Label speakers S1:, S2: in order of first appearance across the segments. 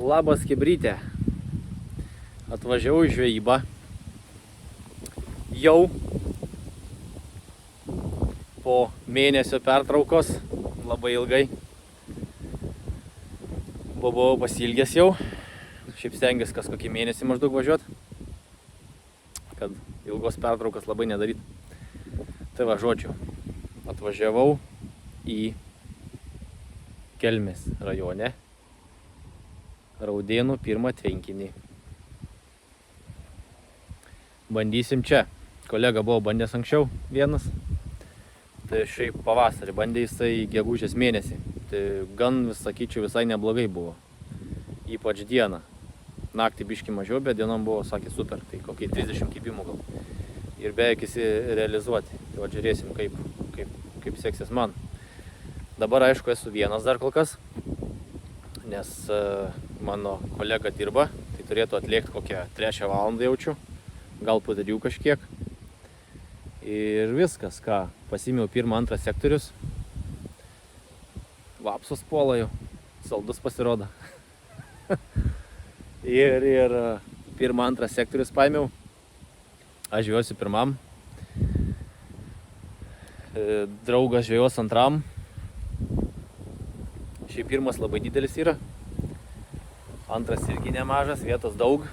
S1: Labas Chebrytė. Atvažiavau į žvejybą. Jau po mėnesio pertraukos, labai ilgai. Buvau pasilgęs jau. Šiaip stengiuosi kas kokį mėnesį maždaug važiuot, kad ilgos pertraukos labai nedaryt. Tai va, žodžiu, atvažiavau į Kelmės rajone Raudėnų pirmą tvenkinį. Bandysim čia. Kolega buvo bandęs anksčiau vienas. Tai šiaip pavasarį bandė jisai gegužės mėnesį. Tai gan, sakyčiau, visai neblogai buvo. Ypač dieną. Naktį biškį mažiau, bet dienom buvo, sakė, super. Tai kokie 30 kibimų gal. Ir beveik realizuoti. Tai va, žiūrėsim, kaip seksis man. Dabar, aišku, esu vienas dar kol kas. Nes mano kolega dirba. Tai turėtų atliekti kokią 3 valandą jaučiu. Gal po 3 kažkiek. Ir viskas, ką. Pasimiau 1-2 sektorius. Vapsus puola jau. Saldus pasirodo. ir 1-2 sektorius paėmiau. Aš žvejosiu 1. Draugas žvejos 2. Šiaip 1 labai didelis yra. 2 irgi nemažas, vietos daug.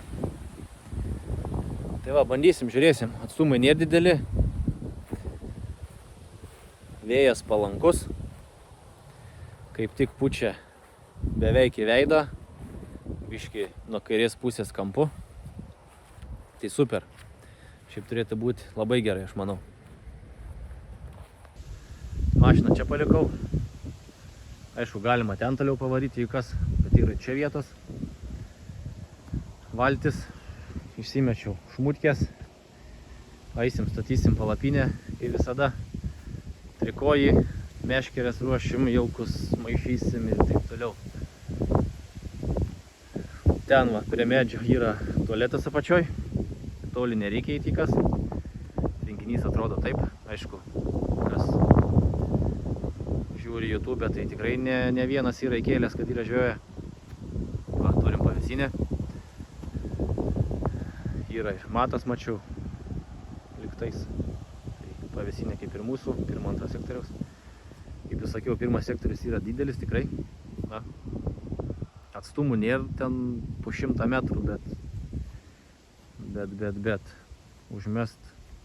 S1: Tai va, bandysim, žiūrėsim. Atstumai nėra dideli. Vėjas palankus. Kaip tik pučia beveik į veidą. Biškį nuo kairės pusės kampu. Tai super. Šiaip turėtų būti labai gerai, aš manau. Mašiną čia palikau. Aišku, galima ten toliau pavaryti, jei kas, bet yra čia vietos. Valtis. Išsimečiau šmutkės. Eisim, statysim palapinę. Ir visada trikojį, meškerės ruošim, jaukus maišysim ir taip toliau. Ten va, prie medžio yra tualetas apačioj. Toli nereikia įti kas. Tvenkinys atrodo taip. Aišku, kas žiūri YouTube, tai tikrai ne vienas yra įkėlęs, kad yra žvejoja. Va, turim pavėsinę. Yra ir matas, mačiau, liktais. Tai pavėsinė kaip ir mūsų, 1-2 sektoriaus. Kaip jau sakiau, 1 sektorius yra didelis tikrai. Na, atstumų nėra ten po 100 metrų, bet užmest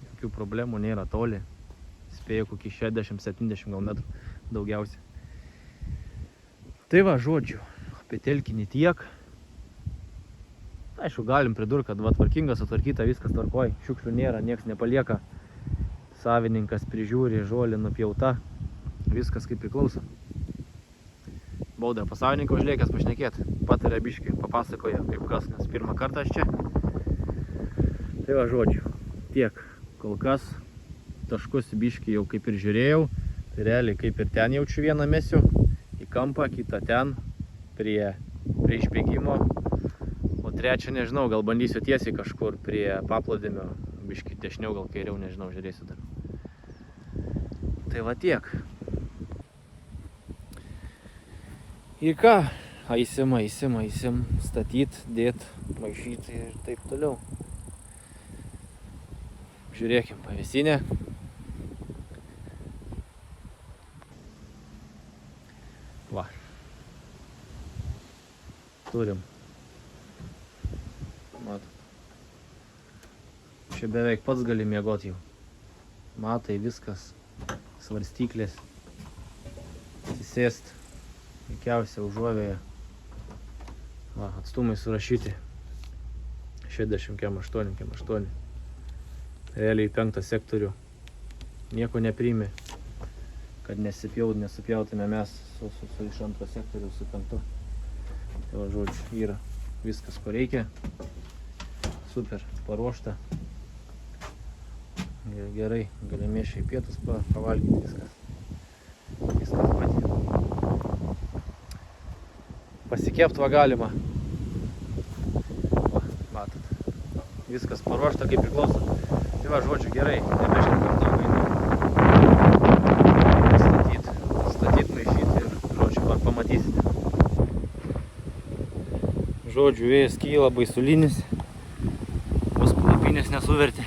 S1: jokių problemų nėra toli. Spėjau kokį 60-70 gal metrų daugiausiai. Tai va, žodžiu, apie telkinį tiek. Aišku, galim pridurti, kad va, tvarkinga, sutvarkyta, viskas tvarkoj, šiukšlių nėra, nieks nepalieka. Savininkas prižiūri, žolė nupjauta, viskas kaip priklauso. Baudą pas savininką užliekęs pašnekėti, patarė biškį, papasakoja kaip kas, nes 1 kartą aš čia. Tai va, žodžiu, tiek kol kas, taškus biškį jau kaip ir žiūrėjau, tai realiai kaip ir ten jaučiu vieną mesiu, į kampą, kitą ten, prie išbėgimo. O 3 nežinau, gal bandysiu tiesiai kažkur prie paplūdimio, biškį dešiniau, gal kairiau, nežinau, žiūrėsiu dar. Tai va tiek. Ir ką, eisim, statyt, dėt, maišyti ir taip toliau. Žiūrėkim, pavėsinė. Va. Turim. Matot. Čia beveik pats gali miegoti jau. Matai viskas. Svarstyklės. Atsisėst. Puikiausia užuovėje. Va, atstumai surašyti. 60 km/8. Realiai 5 sektorių. Nieko nepriimi. Kad nesipjautume mes su iš 2 sektorių su 5. Tai va, žodžiu, yra viskas, ko reikia. Super, paruošta. Gerai, galimiešiai pietus pavalgyti viskas. Viskas patį. Pasikept va galima. Va, matot. Viskas paruošta kaip priklauso. Tai va, žodžiu, gerai, nebešnekam daug einu. Statyt, maišyti ir, žodžiu, pamatysite. Žodžiu, vėjas kyla baisulinis. Vos palapinės nesuverti.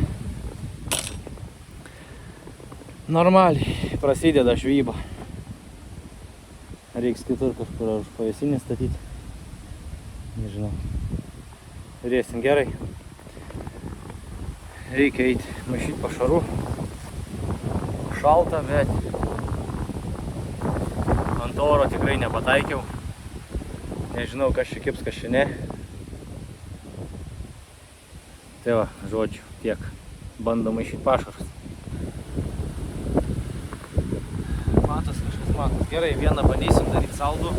S1: Normaliai prasideda žvyba. Reiks kitur kažkur už pavėsinį statyti. Nežinau. Žiūrėsim gerai. Reikia eiti maišyti pašarų. Šalta, bet ant oro tikrai nepataikiau. Nežinau, kas čia kips, kas čia ne. Tai va, žodžiu, tiek. Bandom maišyti pašarus. Matas kažkas matas. Gerai, vieną bandysim daryti saldų.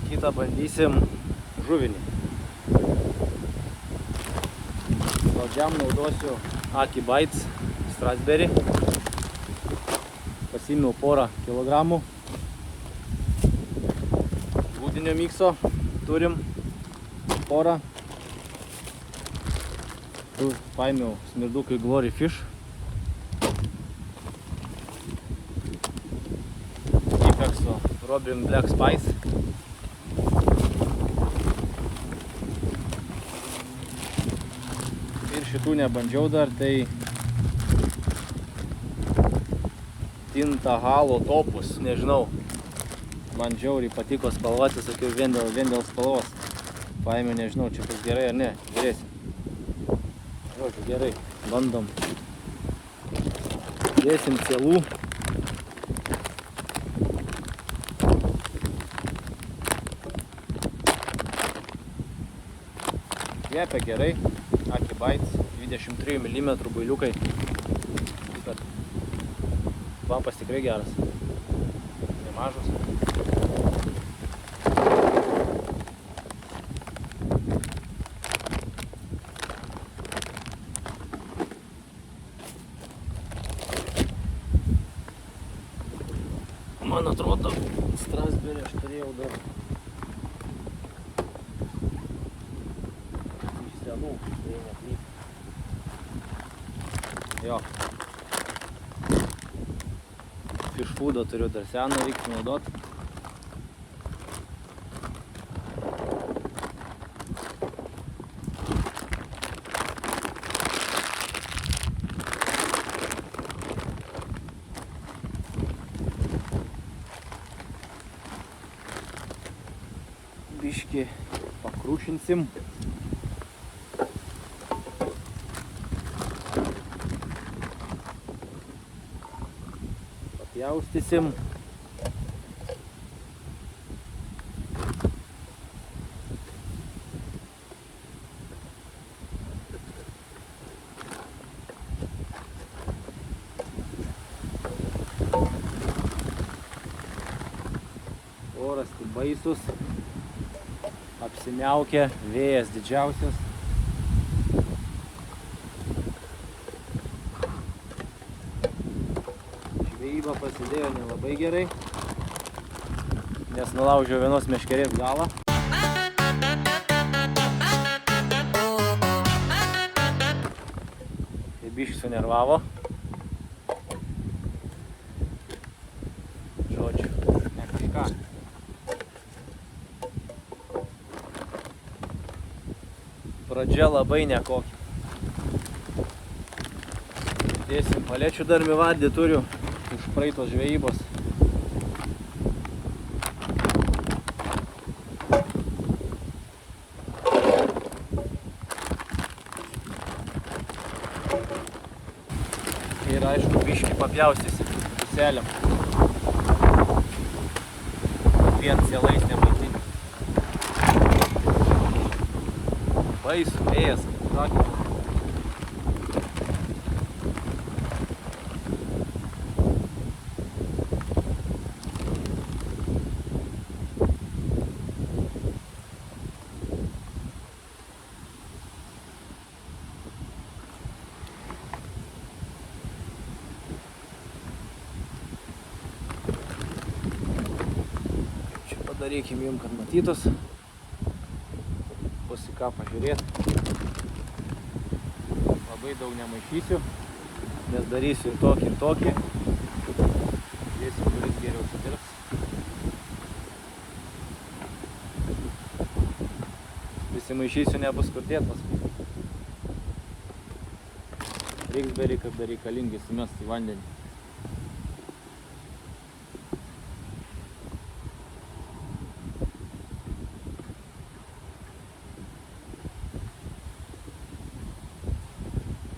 S1: Kitą bandysim žuvinį. Saldžiam naudosiu Aki Bites Strasberry. Pasiėmiau porą kilogramų. Grūdinio mikso turim porą. Tu paėmiau smirdukai Glory Fish. Ipexo Robin Black Spice. Ir šitų nebandžiau dar, tai Tinta Halo Topus, nežinau. Man žiauriai patiko spalva, atsisakiau vien dėl spalvos. Paėmiau, nežinau, čia bus gerai ar ne, žiūrėsim. Žodžiu, gerai, bandom. Dėsim cielų. Kvepia gerai, Aki Bites, 23 mm bailiukai. Kvapas tikrai geras, nemažas. Man atrodo, Strasberry aš turėjau dar iš senų, tai neklyp. Jo. Fish foodo turiu dar seną, reikia naudot. Biškį pakrūšinsim. Papjaustysim. Oras tai baisus. Apsiniaukia, vėjas didžiausias. Žvejyba prasidėjo nelabai gerai, nes nulaužiau vienos meškerės galą. Tai biškį sunervavo. Žodžiu, ne kažką. Pradžia labai nekokia. Dėsim palečių dar mivardį turiu iš praeitos žvejybos. Ir aišku, biškį papjaustysim puselėm. Vien sielais nemaitinti. Baisu, vėjas, sakė. Čia padarykim jums, kad matytos. Bus į ką pažiūrėti. Labai daug nemaišysiu, nes darysiu ir tokį, ir tokį. Žiūrėsiu, kuris geriau sudirbs. Prisimaišysiu, nebus kur dėt paskui. Reiks bereikalingai sumest į vandenį.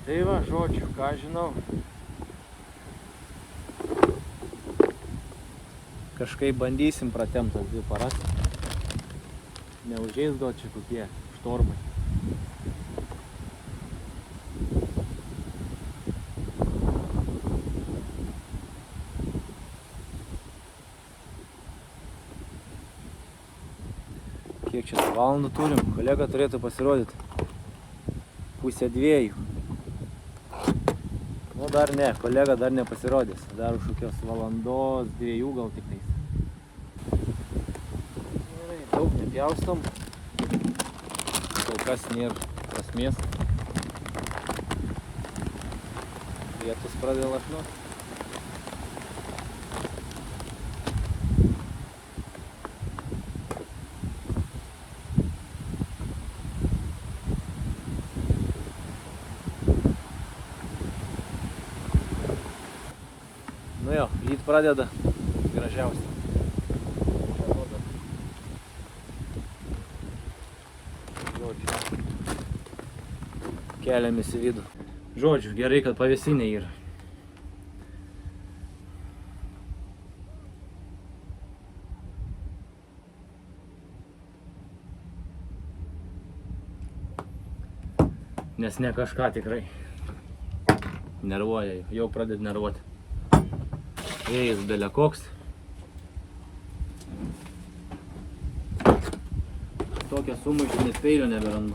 S1: Tai va, žodžiu, ką žinau. Kažkaip bandysim pratempt tas 2 paras. Neužeis gal čia kokie štormai. Kiek čia valandų turim? Kolega turėtų pasirodyti. 1:30. Nu dar ne, kolega dar nepasirodys. Dar už kokios valandos, 2 gal tik tais. Gerai, daug nepjaustom. Kol kas nėra prasmės. Vietus pradėjo lašnuot. Nu jo, ryt pradeda gražiausia. Žodžiu, keliamės į vidų. Žodžiu, gerai, kad pavėsinė yra. Nes ne kažką tikrai nervuoja, jau pradeda nervuoti. Vėjas belė koks. Tokią sumaišį net peilio neberandu.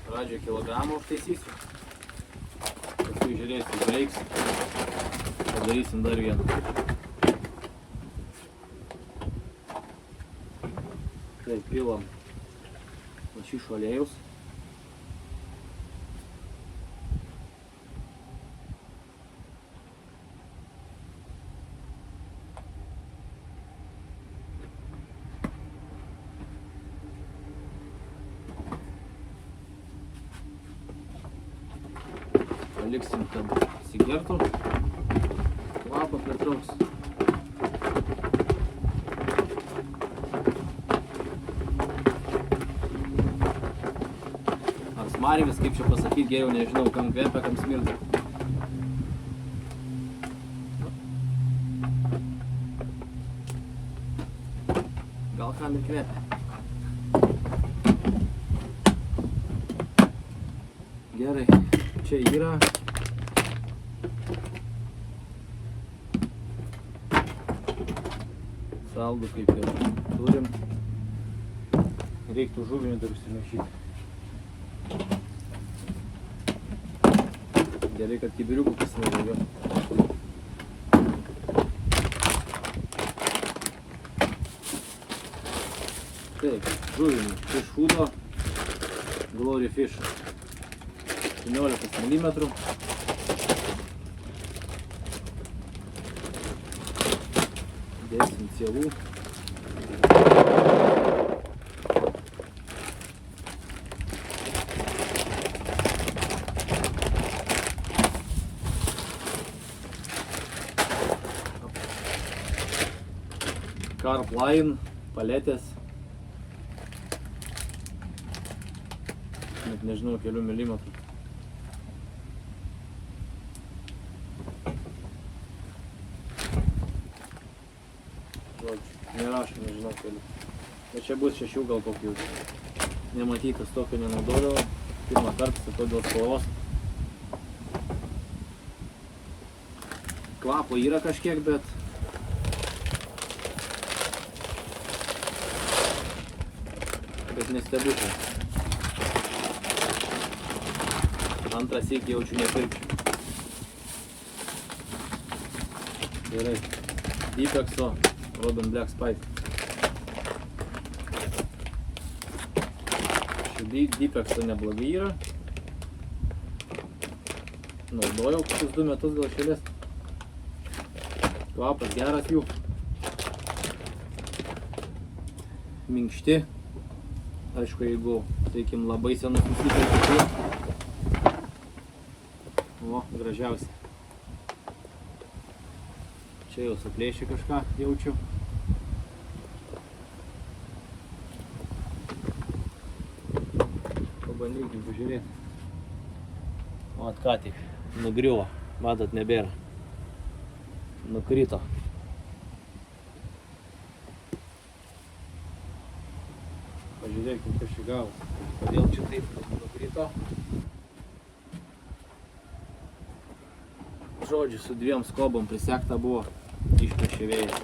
S1: Pradžioje kilogramą užtaisysiu. Paskui žiūrėsiu, reiks. Padarysim dar vieną. Taip, pilam lašišų aliejus. Paliksim, kad sigertų. Kvapą pritrauks. Smarvis, kaip čia pasakyti, geriau nežinau, kam kvepia, kam smirda. Gal kam ir kvepia. Gerai, čia yra. Saldų kaip ir turim. Reiktų žuvinį dar užsimaišyti. Gerai, kad kibiriukų pasimaišė. Taip, žuvinį. Fish Foodo Glory Fish. 17 mm. Dėsim cielų. Carp line, paletės. Net nežinau, kelių milimetrų. Žodžiu, nerašau, nežinau kelių. Bet čia bus 6 gal kokių. Nematytas tokio nenaudodavo. Pirmą kartą, sakau, dėl spalvos. Kvapo yra kažkiek, bet nestebuklas. Antrą sykį jaučiu nepirkčiau. Gerai. Dipexo Rodon Black Spice. Dipexo neblogai yra. Naudojau kokius 2 metus gal šėlės. Kvapas geras jų. Minkšti. Aišku, jeigu, sakykim, labai senus nusipirkti. O, gražiausia. Čia jau suplėšė kažką, jaučiu. Pabandykim pažiūrėti. O, ką tik. Nugriuvo. Matot, nebėra. Nukrito. Pažiūrėkim, kas čia gavos. Kodėl čia taip nukrito. Žodžiu, su 2 skobom prisekta buvo. Išpešė vėjas.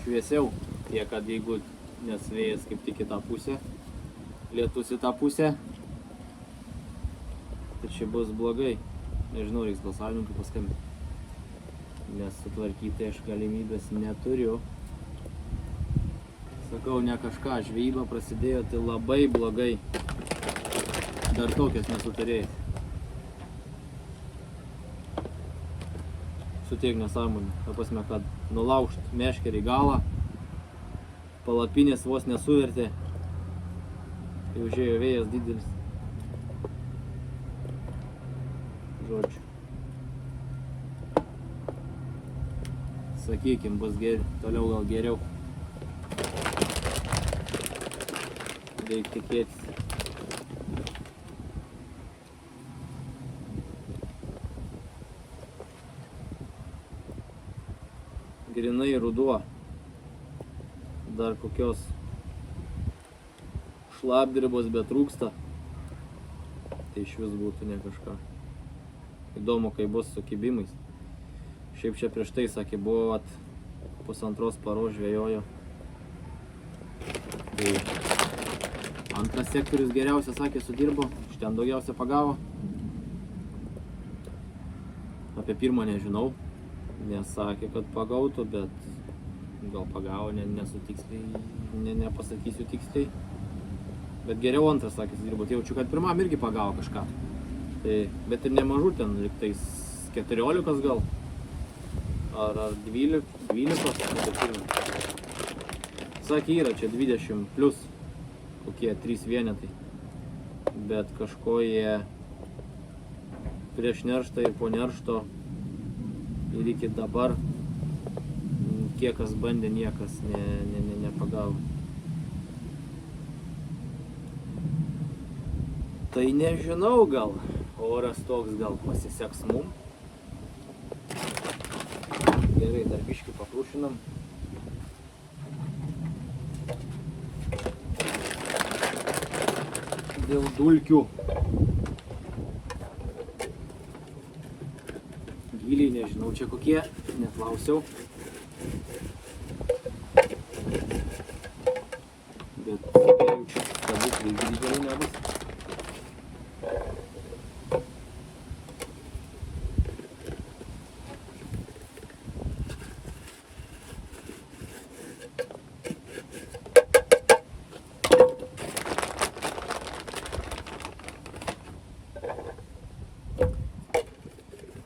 S1: Šviesiau, tiek, kad jeigu nes vėjas kaip tik į tą pusę, lietus į tą pusę, tai čia bus blogai. Nežinau, reiks gal savininkui paskambinti. Nes sutvarkyti aš galimybės neturiu. Sakau, ne kažką, žvejyba prasidėjo tai labai blogai. Dar tokias nesutarėjai. Sutiek nesąmonė. Ta prasme, kad nulaužt meškerį galą, palapinės vos nesuvertė. Jau užėjo vėjas didelis. Žodžiu. Sakykim, bus toliau gal geriau. Reik tikėtis. Grinai ruduo. Dar kokios šlapdribos betrūksta. Tai iš vis būtų ne kažką. Įdomu, kai bus su kibimais. Šiaip čia prieš tai, sakė, buvo 1,5 paros žvejojo. Tai antras sektorius geriausia, sakė, sudirbo. Iš ten daugiausia pagavo. Apie pirmą nežinau. Nesakė, kad pagautų, bet gal pagavo, nesu tiksliai, nepasakysiu tiksliai. Bet geriau antras, sakė, sudirbo. Tai jaučiu, kad pirmam irgi pagavo kažką. Tai, bet ir nemažų ten, liktais 14 gal. Ar 12. Sakė, yra čia 20 plus kokie 3 vienetai. Bet kažko jie prieš nerštą ir po neršto ir iki dabar kiek kas bandė, niekas nepagavo. Tai nežinau, gal oras toks, gal pasiseks mum. Gerai, dar biškį paprūšinam. Dėl dulkių. Gyliai nežinau čia kokie, neklausiau. Bet jaučiu, stebuklai didelių nebus.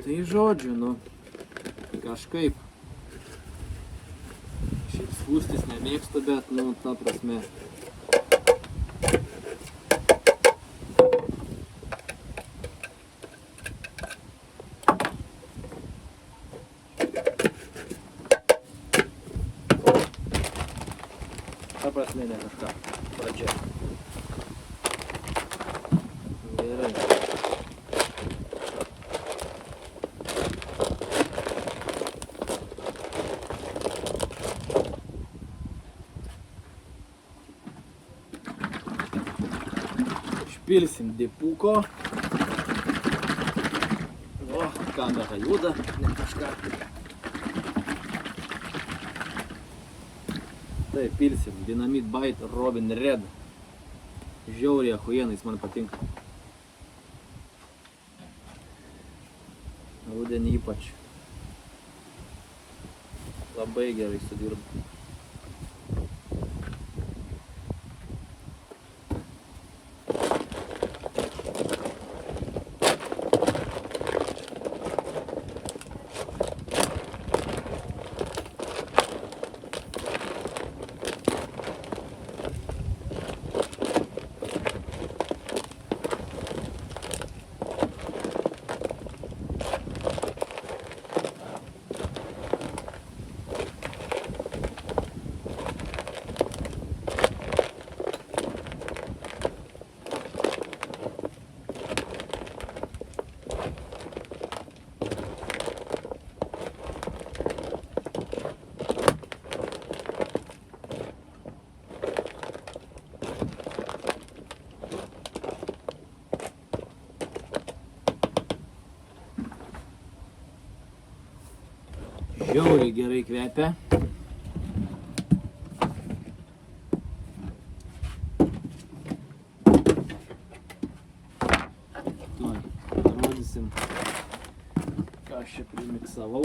S1: Tai žodžiu, nu, kažkaip. Šiaip skūstis nemėgstu, bet, nu, ta prasme. Ta prasme ne kažką. Pradžia. Gerai. Pilsim dipuko. O, kamera juda, ne kažką. Tai pilsim Dynamite Bite Robin Red. Žiauriai achujienais man patinka. Rudenį ypač. Labai gerai sudirba. Žiauriai gerai kvepia. Tuoj rodysim, ką aš čia primiksavau.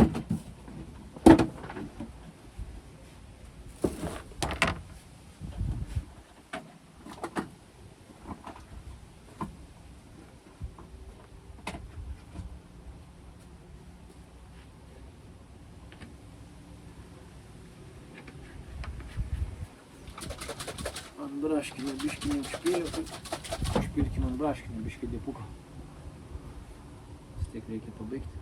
S1: Ant braškinio biškį neužpėjau, tai užpilkim ant braškinio biškį dėpuko. Vis tiek reikia pabaigti.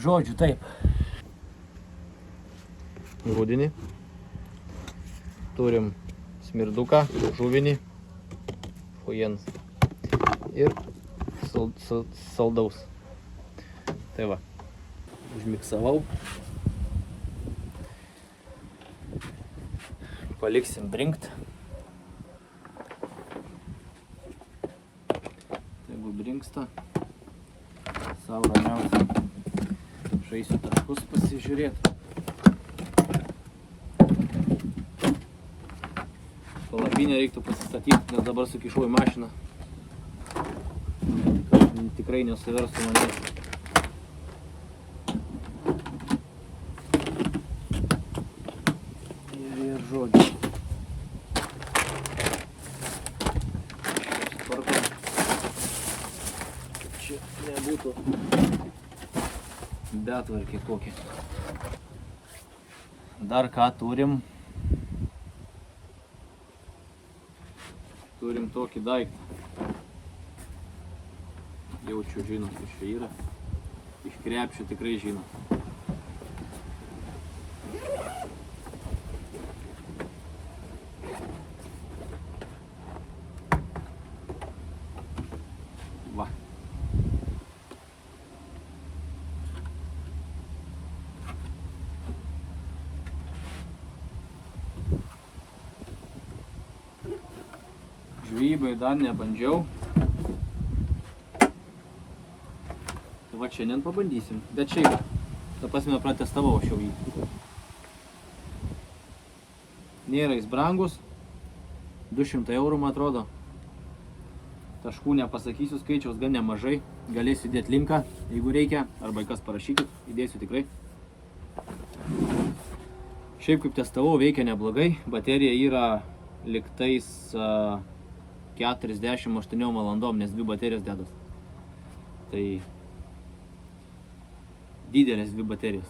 S1: Žodžiu, taip. Grūdinį. Turim smirduką, žuvinį, fujens ir saldaus. Tai va, užmiksavau. Paliksim brinkt. Jeigu brinksta, savo ramiausia. Žaisiu taškus pasižiūrėti. Palapinę reiktų pasistatyti, nes dabar sukišau į mašiną. Kad tikrai nesuverstų manęs. Ir žodžiu. Sutvarkom. Čia nebūtų betvarkė kokia. Dar ką turim? Turim tokį daiktą. Jaučiu, žinot, kas čia yra. Iš krepšio tikrai žinot. Va. Žvejybai dar nebandžiau. Tai va šiandien pabandysim. Bet šiaip, ta prasme, pratestavau aš jau jį. Nėra jis brangus. 200 eurų, man atrodo. Taškų nepasakysiu skaičiaus, gan nemažai. Galėsiu įdėti linką, jeigu reikia. Arba kas parašykit, įdėsiu tikrai. Šiaip kaip testavau, veikia neblogai. Baterija yra liktais 48 valandom, nes 2 baterijos dedas. Tai didelės 2 baterijos.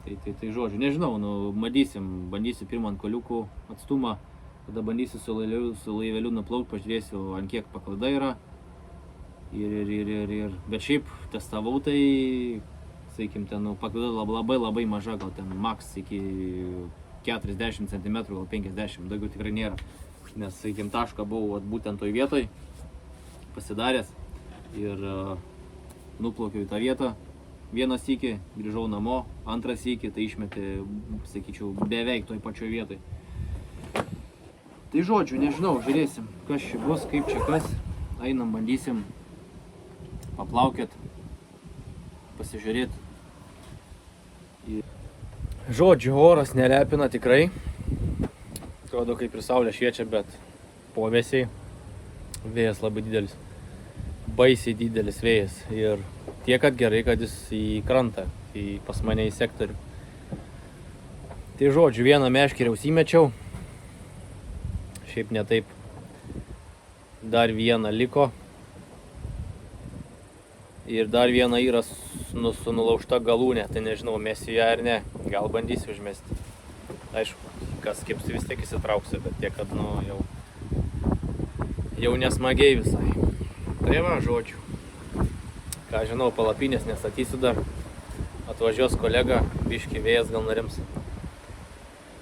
S1: Tai žodžiu, nežinau, bandysiu pirmą ant koliukų atstumą, tada bandysiu su laiveliu nuplaukt, pažiūrėsiu, ant kiek paklaida yra. Bet šiaip testavau, tai, sakykim, ten paklaida labai maža, gal ten maks iki 40 cm, gal 50, daugiau tikrai nėra. Nes, sakykim, tašką buvau būtent toj vietoj pasidaręs ir nuplaukiau į tą vietą. Vieną sykį, grįžau namo, antrą sykį, tai išmetė, sakyčiau, beveik toj pačioj vietoj. Tai žodžiu, nežinau, žiūrėsim, kas čia bus, kaip čia kas. Einam, bandysim paplaukėt, pasižiūrėt. Žodžiu, oras nelepina tikrai. Atrodo, kaip ir saulė šviečia, bet povėsiai. Vėjas labai didelis. Baisiai didelis vėjas. Ir tiek, kad gerai, kad jis į krantą, pas mane į sektorių. Tai žodžiu, vieną meškerę užsimečiau. Šiaip ne taip. Dar vieną liko. Ir dar viena yra su nulaužta galūnė. Tai nežinau, mesiu ją ar ne. Gal bandysiu užmesti. Aišku, kas kepsi vis tiek įsitrauksiu, bet tiek, kad jau nesmagiai visai. Tai va, žodžiu. Ką žinau, palapinės nestatysiu dar. Atvažiuos kolega, biški vėjas gal nurims.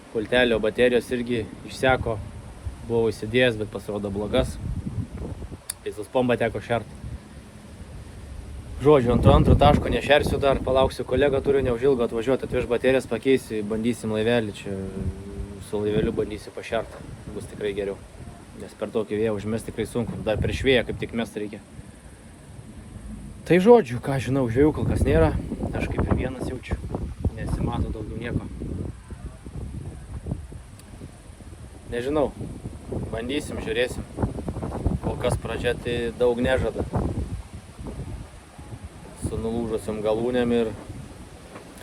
S1: Pultelio baterijos irgi išseko. Buvau įsidėjęs, bet pasirodo blogas. Tai su spomba teko šert. Žodžiu, ant antro taško nešersiu dar, palauksiu kolegą, turiu neužilgo atvažiuoti, atveš baterijas, pakeisiu, bandysim laivelį, čia su laiveliu bandysiu pašert, bus tikrai geriau. Nes per tokį vėją užmest tikrai sunku, dar prieš vėją kaip tik mest reikia. Tai žodžiu, ką žinau, žvejų kol kas nėra, aš kaip ir vienas jaučiu, nesimato daugiau nieko. Nežinau, bandysim, žiūrėsim, kol kas pradžia tai daug nežada. Su nulūžusiam galūnėm ir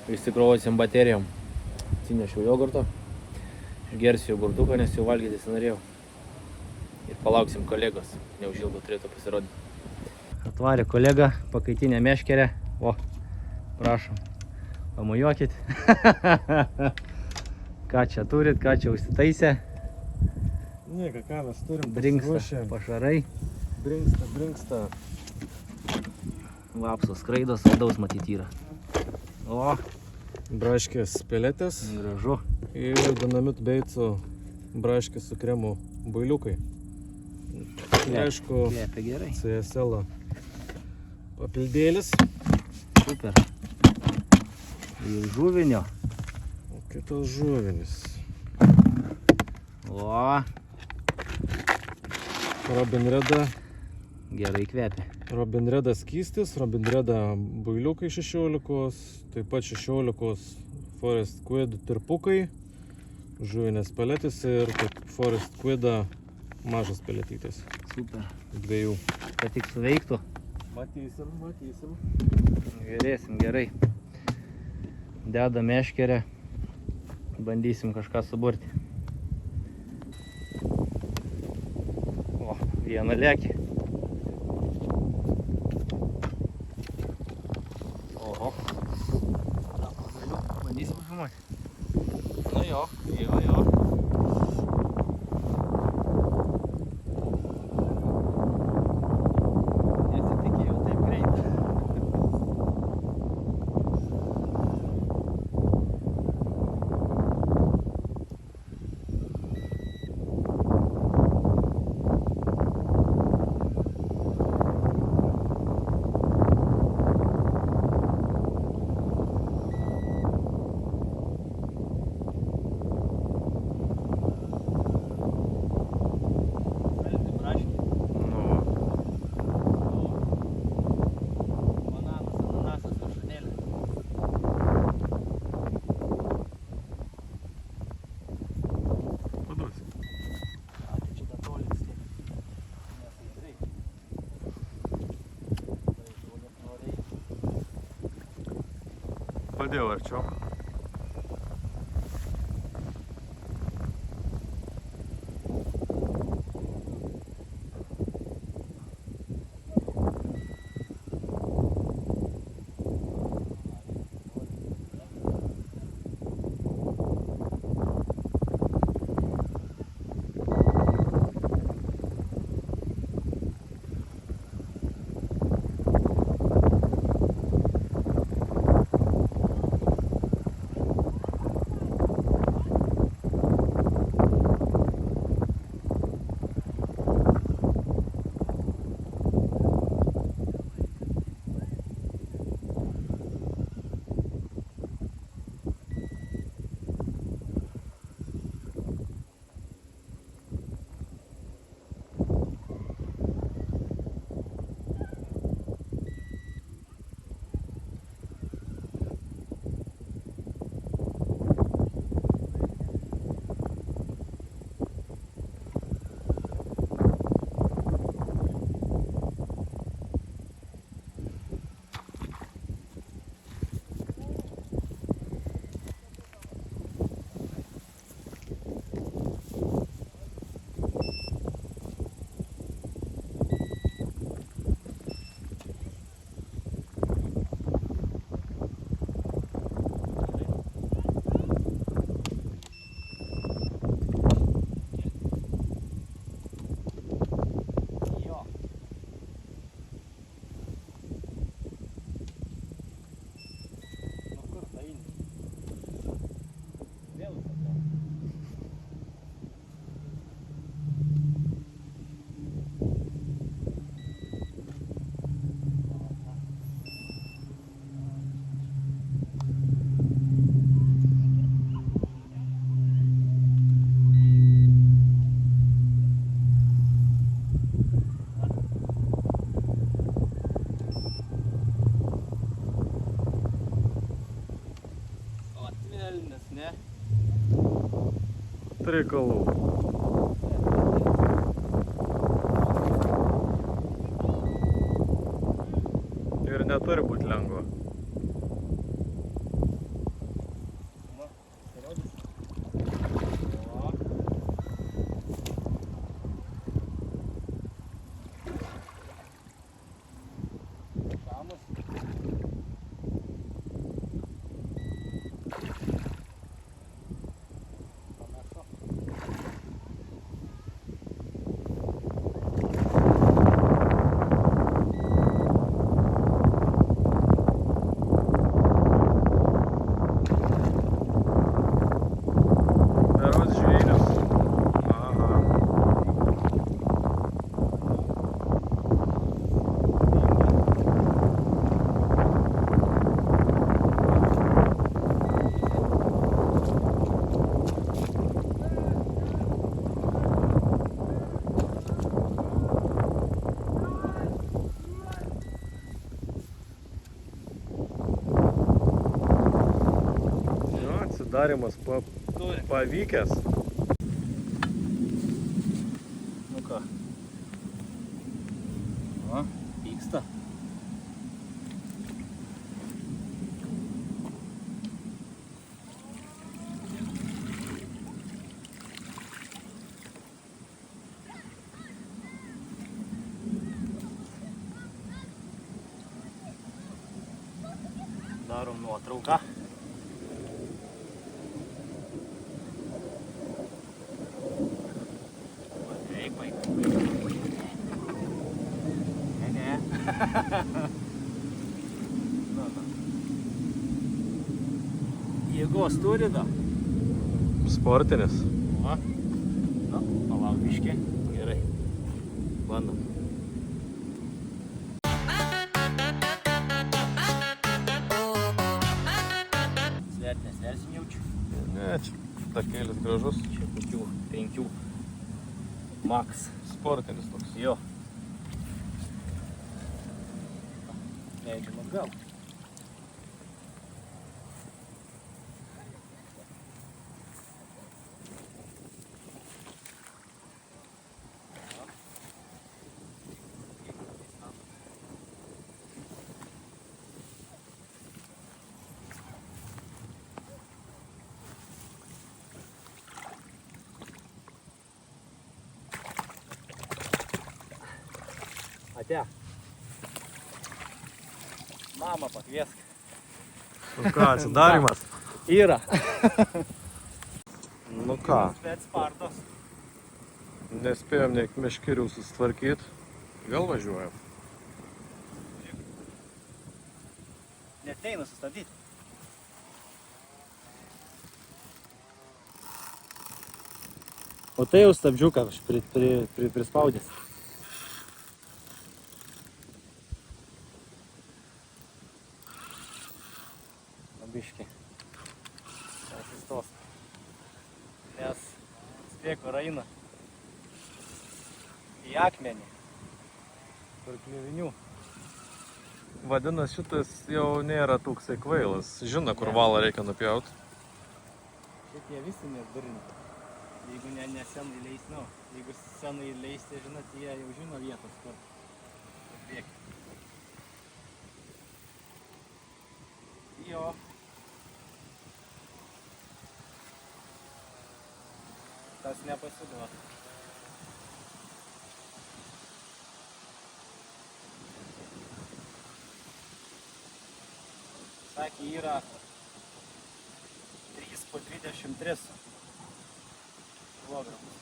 S1: išsikrovusiam baterijom. Atsinešiau jogurto, išgersiu jogurtuką, nes jau valgyti norėjau. Ir palauksim kolegos, neužilgo turėtų pasirodyti. Atvarė kolega, pakaitinę meškerę. O, prašom, pamojuokit. Ką čia turit, ką čia užsitaisė?
S2: Nieko, ką mes turim,
S1: Brinksta pašarai.
S2: Brinksta.
S1: Vapsos skraido, saldaus matyti yra. O,
S2: Braškės peletės
S1: gražu.
S2: ir Dinamit Beico braškės su kremu builiukai. Ir aišku,
S1: Kvepia gerai.
S2: CSL papildėlis.
S1: Super. Ir žuvinio.
S2: O kitos žuvinis.
S1: O,
S2: Robin Reda.
S1: gerai kvepia.
S2: Robin Reda skystis, Robin Reda builiukai 16, taip pat 16 Forest Squid tirpukai, žuvinės peletės ir Forest Squid mažas peletytės.
S1: Super.
S2: Dviejų.
S1: Kad tik suveiktų.
S2: Matysim.
S1: Žiūrėsim gerai. Deda meškerę. Bandysim kažką suburti. O, vieną lėkį. Oho. Bandysim filmuoti. Nu jo. Nesitikėjau taip greit.
S2: Padėjau arčiau. Trikalų. Ir neturi būti lengva. Darimas pavykęs.
S1: Nu ką. O, pyksta. Darom nuotrauką. Jėgos turi da.
S2: Sportinis.
S1: O. Nu, palauk biškį. Gerai. Bandom. Svert nesversim jaučiu.
S2: Ne, čia takėlis gražus.
S1: Čia kokių 5 max.
S2: Sportinis toks.
S1: Jo. Leidžiam atgal. Ate. Mama pakviesk.
S2: Nu ką, atsidarimas?
S1: Yra.
S2: Nu ką,
S1: Bet spartos.
S2: nespėjom nei meškerių susitvarkyt. Vėl važiuojam.
S1: Neteina sustabdyti. O tai jau stabdžiuką aš prispaudęs. Biškį. Atsistos. Nes spėko raina į akmenį. Tarp kliuvinių.
S2: Vadinasi, šitas jau nėra toksai kvailas. Žino, kur valą reikia nupjauti.
S1: Šitie visi nedurinti. Jeigu ne senai įleis, nu. Jeigu senai įleis, tai žinot, jie jau žino vietos, kur bėgti. Jo. Tas nepasiduos. Sakė, yra 3 po 23 kilogramus.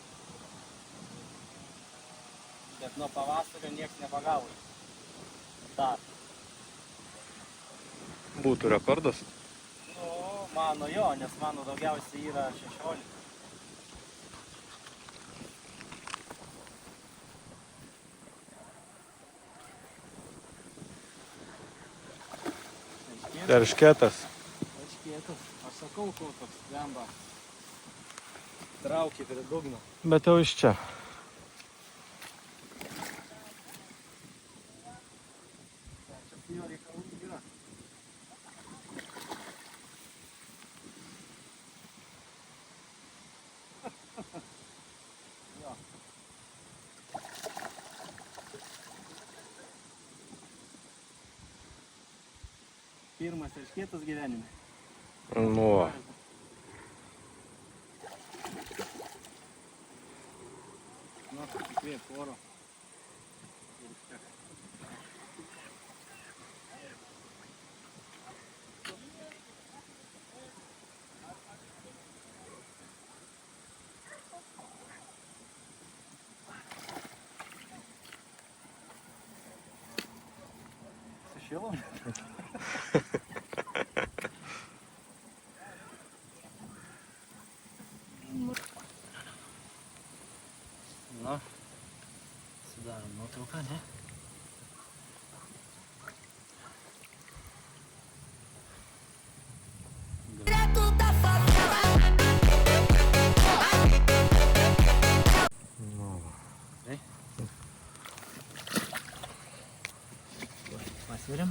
S1: Bet nuo pavasario nieks nepagavo. Dar.
S2: Būtų rekordas.
S1: Nu, mano jo, nes mano daugiausiai yra 16.
S2: Eršketas.
S1: Eršketas. Aš sakau, ko toks lemba. Traukia prie dugno.
S2: Bet jau iš čia.
S1: Čia jo reikalų yra. Pirmas erškėtas gyvenime.
S2: Nu.
S1: Nu, įkvėp oro. Ir užtek. Sušilom? Nu, sudarom nuotrauką, ne? Gerai. Pasveriam.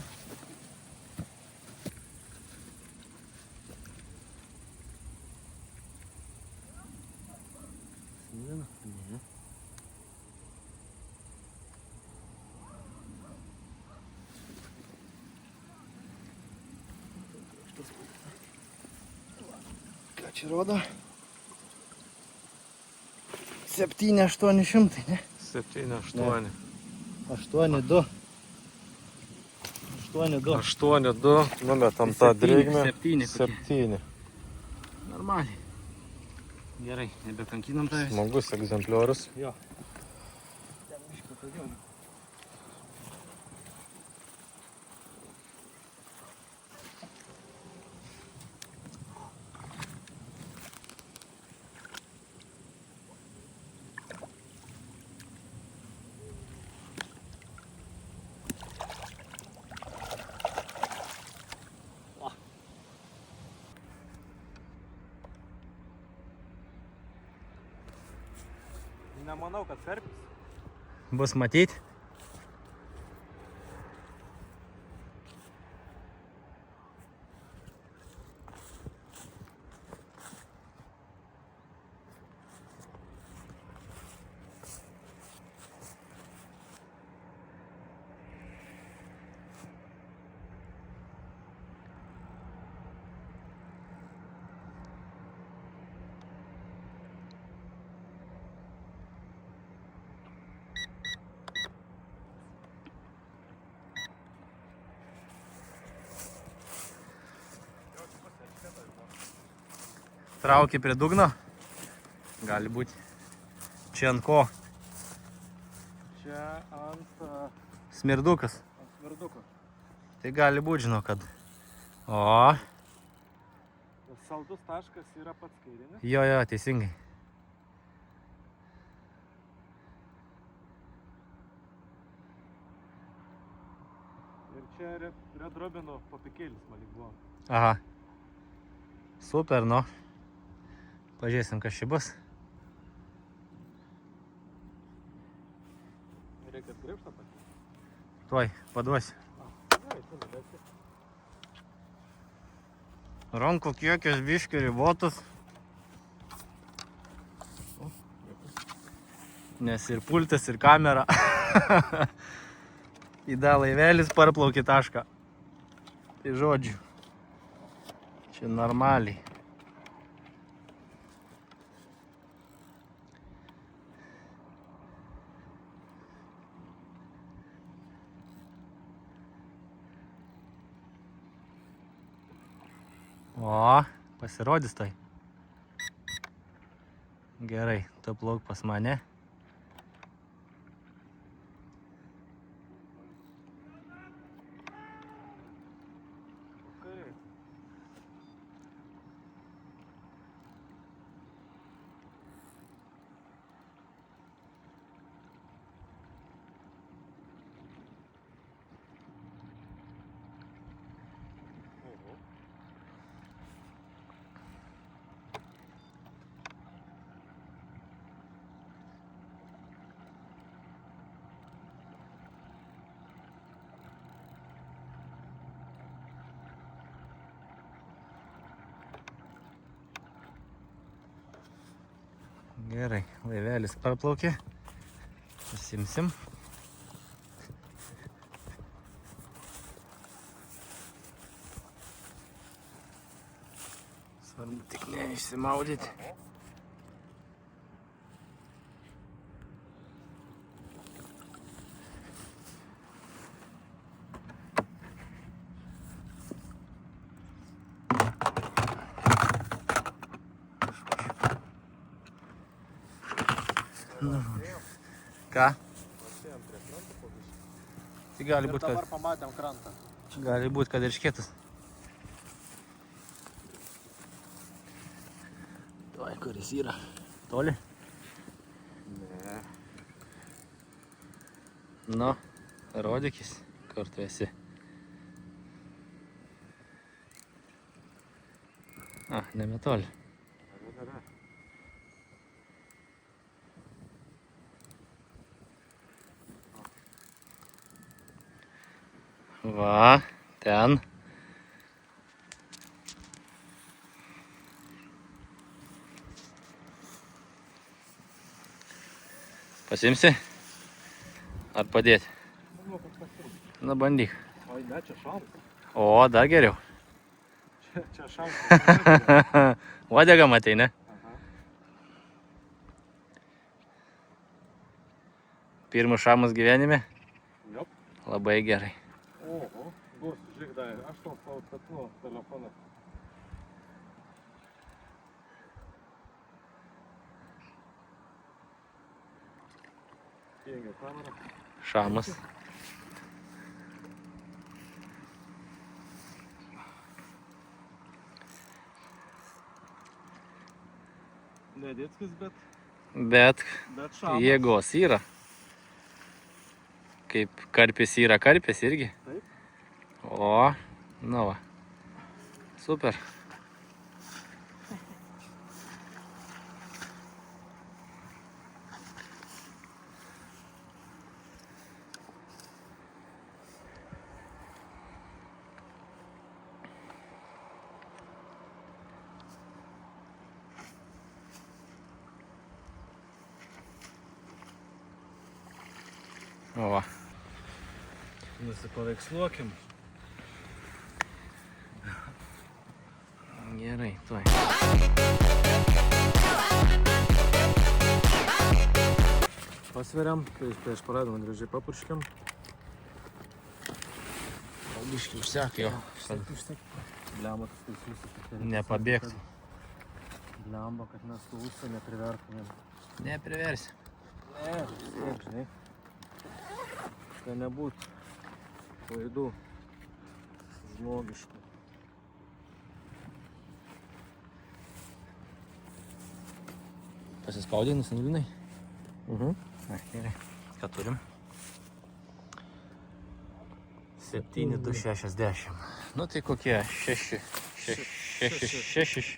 S1: Sudėna? Ne. Ką čia rodo? 7-800, ne?
S2: 7-8.
S1: 8-2. 8-2.
S2: 8-2. Numetam tą drėgmę.
S1: 7.
S2: 7.
S1: Normaliai. Gerai, nebekankinam tavęs.
S2: Smagus egzempliorius.
S1: Jo. Ten biškį patogiau.
S2: Nemanau, kad karpis.
S1: Bus matyti. Trauki prie dugno. Gali būti. Čia ant ko?
S2: Čia ant
S1: Smirdukas.
S2: smirduko.
S1: Tai gali būti, žinau, kad. O.
S2: Saldus taškas yra pats kairinis.
S1: Jo, teisingai.
S2: Ir čia Red Robino papikėlis malik buvo.
S1: Aha. Super, nu. Pažiūrėsim, kas čia bus.
S2: Reikia grįžtą pakeisti.
S1: Tuoj, paduosiu. Rankų kiekis biški ribotas. Nes ir pultas, ir kamera. Įda laivelis parplaukė tašką. Tai žodžiu. Čia normaliai. O, pasirodys tai. Gerai, tu plauk pas mane. Gerai, laivelis parplaukė. Pasimsim. Svarbu tik neišsimaudyti. Ką? Tai gali būt,
S2: Dabar
S1: kad...
S2: pamatėm krantą.
S1: Gali būt, kad ir škėtas. Tuoj, kuris yra. Toli?
S2: Ne.
S1: Nu, rodykis, kur tu esi. Nemetoli. Va, ten. Pasimsi? Ar padėti? Na, bandyk.
S2: Oi, ne, čia šamas.
S1: O, dar geriau.
S2: Čia šamas.
S1: Uodegą matei, ne? Pirmas šamas gyvenime?
S2: Jop.
S1: Labai gerai.
S2: Oho, bus, žiūrėk, dar, aš tau savo statinu telefoną. Įjungiau kamerą.
S1: Šamas.
S2: Nedėckis,
S1: Bet
S2: šamas.
S1: jėgos yra. Kaip karpis yra karpis irgi.
S2: Taip.
S1: O, nu va. Super. O va.
S2: Nusipaveiksluokim.
S1: Gerai, tuoj.
S2: Pasveriam, prieš paradom gražiai papurškiam.
S1: Biškai užsek jo.
S2: Blemba, kad tai susitikė.
S1: Nepabėgtų.
S2: Blemba, kad mes tų užsienio neprivertumėm.
S1: Nepriversi.
S2: Ne, taip, žinai. Tai nebūtų klaidų žmogiškų.
S1: Pasispaudai, nusinulinai?
S2: Gerai.
S1: Ką turim? 7,260. Nu tai kokie 6.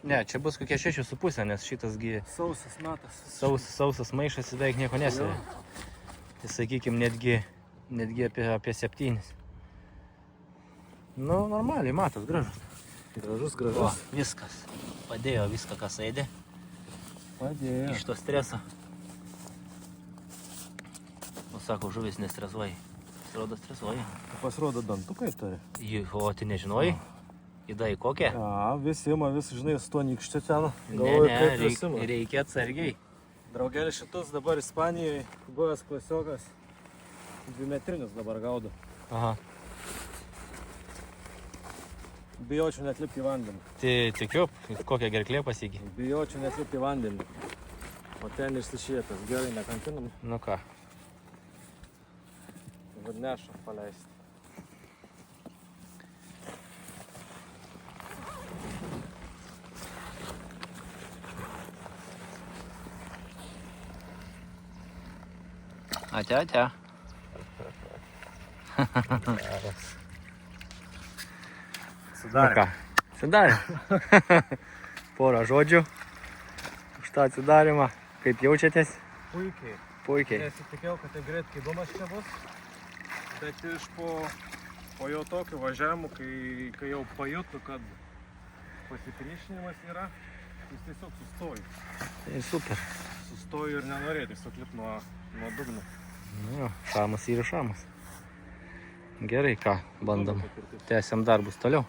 S1: Ne, čia bus kokie 6,5, nes šitasgi
S2: Sausas metas.
S1: sausas maišas beveik nieko nesveria. Tai sakykim, netgi apie 7. Nu, normaliai, matot, gražus.
S2: Gražus,
S1: O,
S2: gražus.
S1: viskas. Padėjo viską, kas eidė.
S2: Padėjo.
S1: Iš to streso. O sako, žuvis nestresuoja. Pasirodo, stresuoja.
S2: Pasirodo, dantukai turi.
S1: O, tai nežinojai? Įdai kokią?
S2: A, visi ima, vis, žinai, su tuo nykščiu ten.
S1: Ne, reikia atsargiai.
S2: Draugelis šitus dabar Ispanijoje buvęs klasiokas. 2-metrinius dabar gaudo.
S1: Aha.
S2: Bijočiau net lipti į vandenį.
S1: Tai tikiu, kokią gerklę pasigį.
S2: Bijočiau net lipti į vandenį. O ten išsišėtas. Gerai, nekankinam.
S1: Nu ką.
S2: Vadnešą paleisti.
S1: Ate.
S2: Sudarė.
S1: Sudarė. Porą žodžių už tą atsidarimą. Kaip jaučiatės?
S2: Puikiai.
S1: Puikiai.
S2: Nesitikėjau, kad tai greit kaidumas čia bus. Bet iš po jau tokių važiavimų, kai jau pajutu, kad pasipriešinimas yra, jis tiesiog sustoju.
S1: Tai super.
S2: Sustoju ir nenorėjau tiesiog lipti nuo dugno.
S1: Nu, šamas yra šamas. Gerai, ką, bandom. Tęsiam darbus toliau.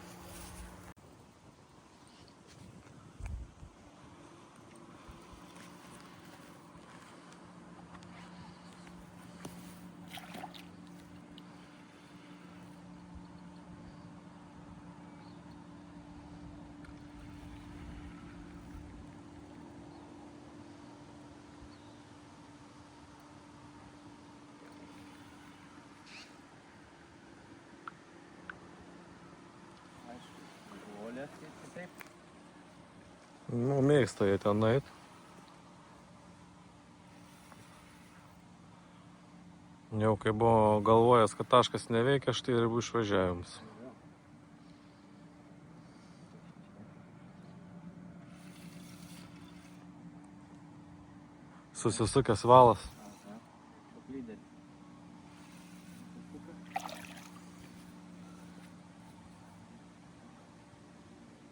S1: kitaip.
S2: Nu, mėgsta jie ten nueit. Jau kai buvo galvojęs, kad taškas neveikia, štai ir buvo išvažiavimas. Susisukęs valas.
S1: Aha. Lyderis.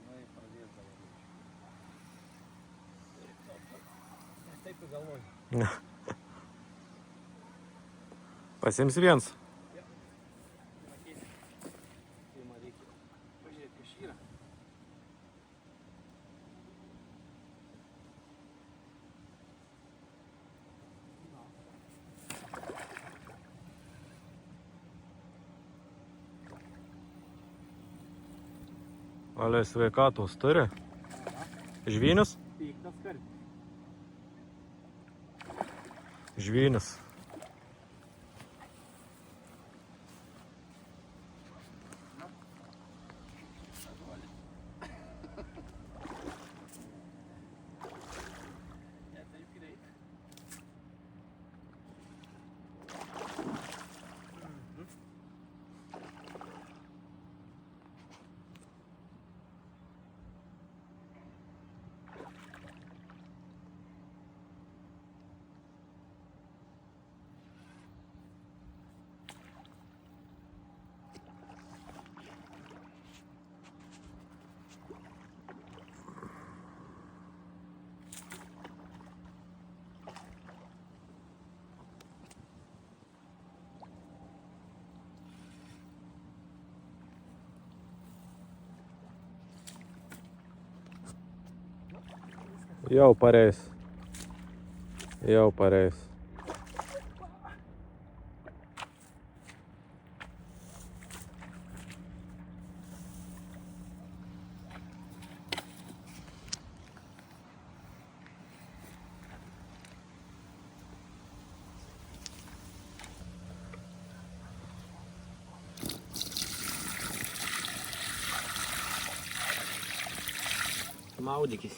S1: Na, pradės dabar. Taip ir galvoju.
S2: Pasiims viens.
S1: Matyti. Tai man reikia pažiūrėti, kas yra.
S2: Ale sveikatos turi. Žvynius?
S1: Piktas karpis.
S2: Žvynius.
S1: Ne taip greit.
S2: Jau pareis. Jau pareis.
S1: Maudykis.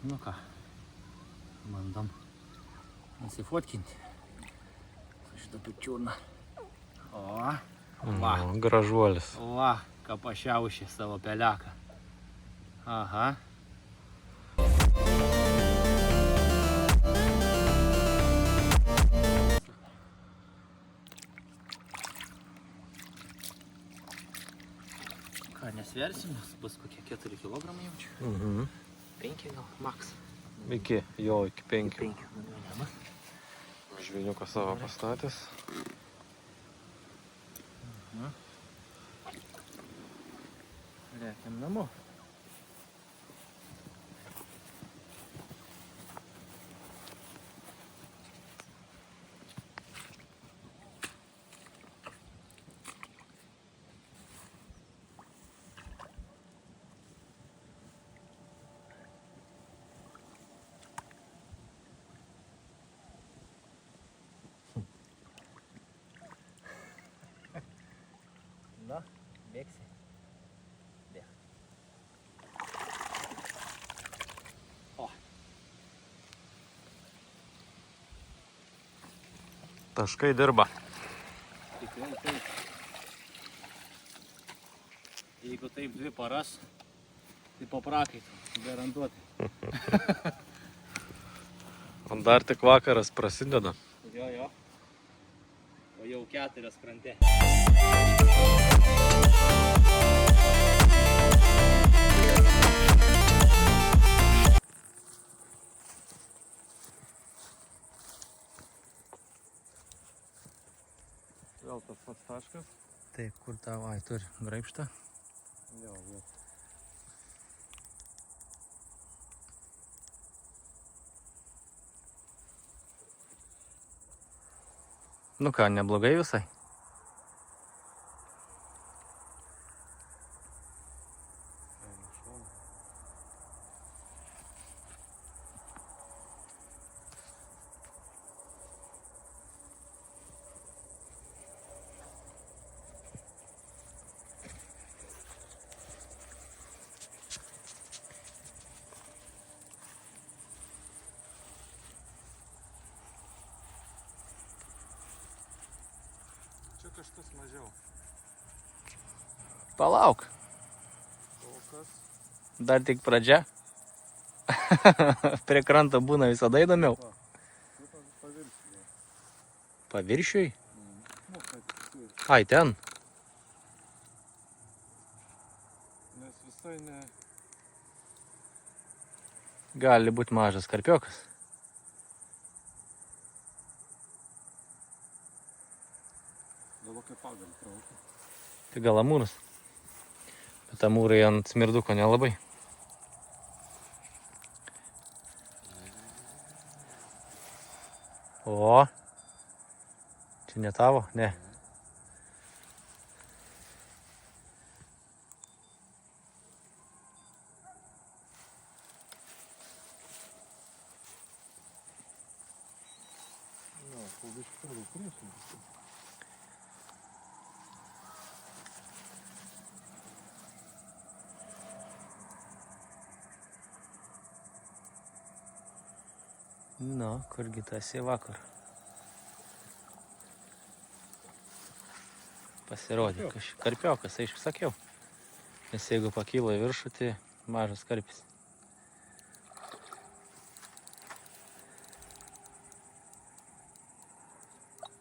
S1: Nu ką, bandom nusifotkinti su šitą pičiūną. O, va,
S2: Gražuolis.
S1: va, ką pašiaušė savo peleką. Aha. Ką, nesversim, bus kokie 4 kilogramai jaučiu. 5 gal, maks.
S2: Iki 5.
S1: 5 nuėjama.
S2: Žvyniuką savo pastatęs.
S1: Lėkiam namo. Na, bėgsi. Bėg. O.
S2: Taškai dirba.
S1: Tikrai taip. Jeigu taip 2 paras, tai po prakaitų, garantuotai.
S2: O dar tik vakaras prasideda.
S1: Jo. O jau 4 krante.
S2: Vėl tas pats taškas.
S1: Taip, kur tavo, turi graibštą.
S2: Jo.
S1: Nu ką, neblogai visai.
S2: šitas mažiau.
S1: Palauk,
S2: Kol kas.
S1: dar tik pradžia. Prie kranto būna visada įdomiau.
S2: Va, nu, paviršiuje.
S1: Paviršiui?
S2: Nu, kad
S1: Ai, ten.
S2: nes visai ne...
S1: Gali būti mažas karpiokas.
S2: Dabar kaip pagal traukia.
S1: Tai gal amūras. Bet amūrai ant smirduko nelabai. O. Čia ne tavo? Ne.
S2: Na, po biškį toliau priešintis.
S1: Nu, kurgi tas į vakar. Pasirodė, karpiokas, aišku, sakiau. Nes jeigu pakyla į viršų, tai mažas karpis.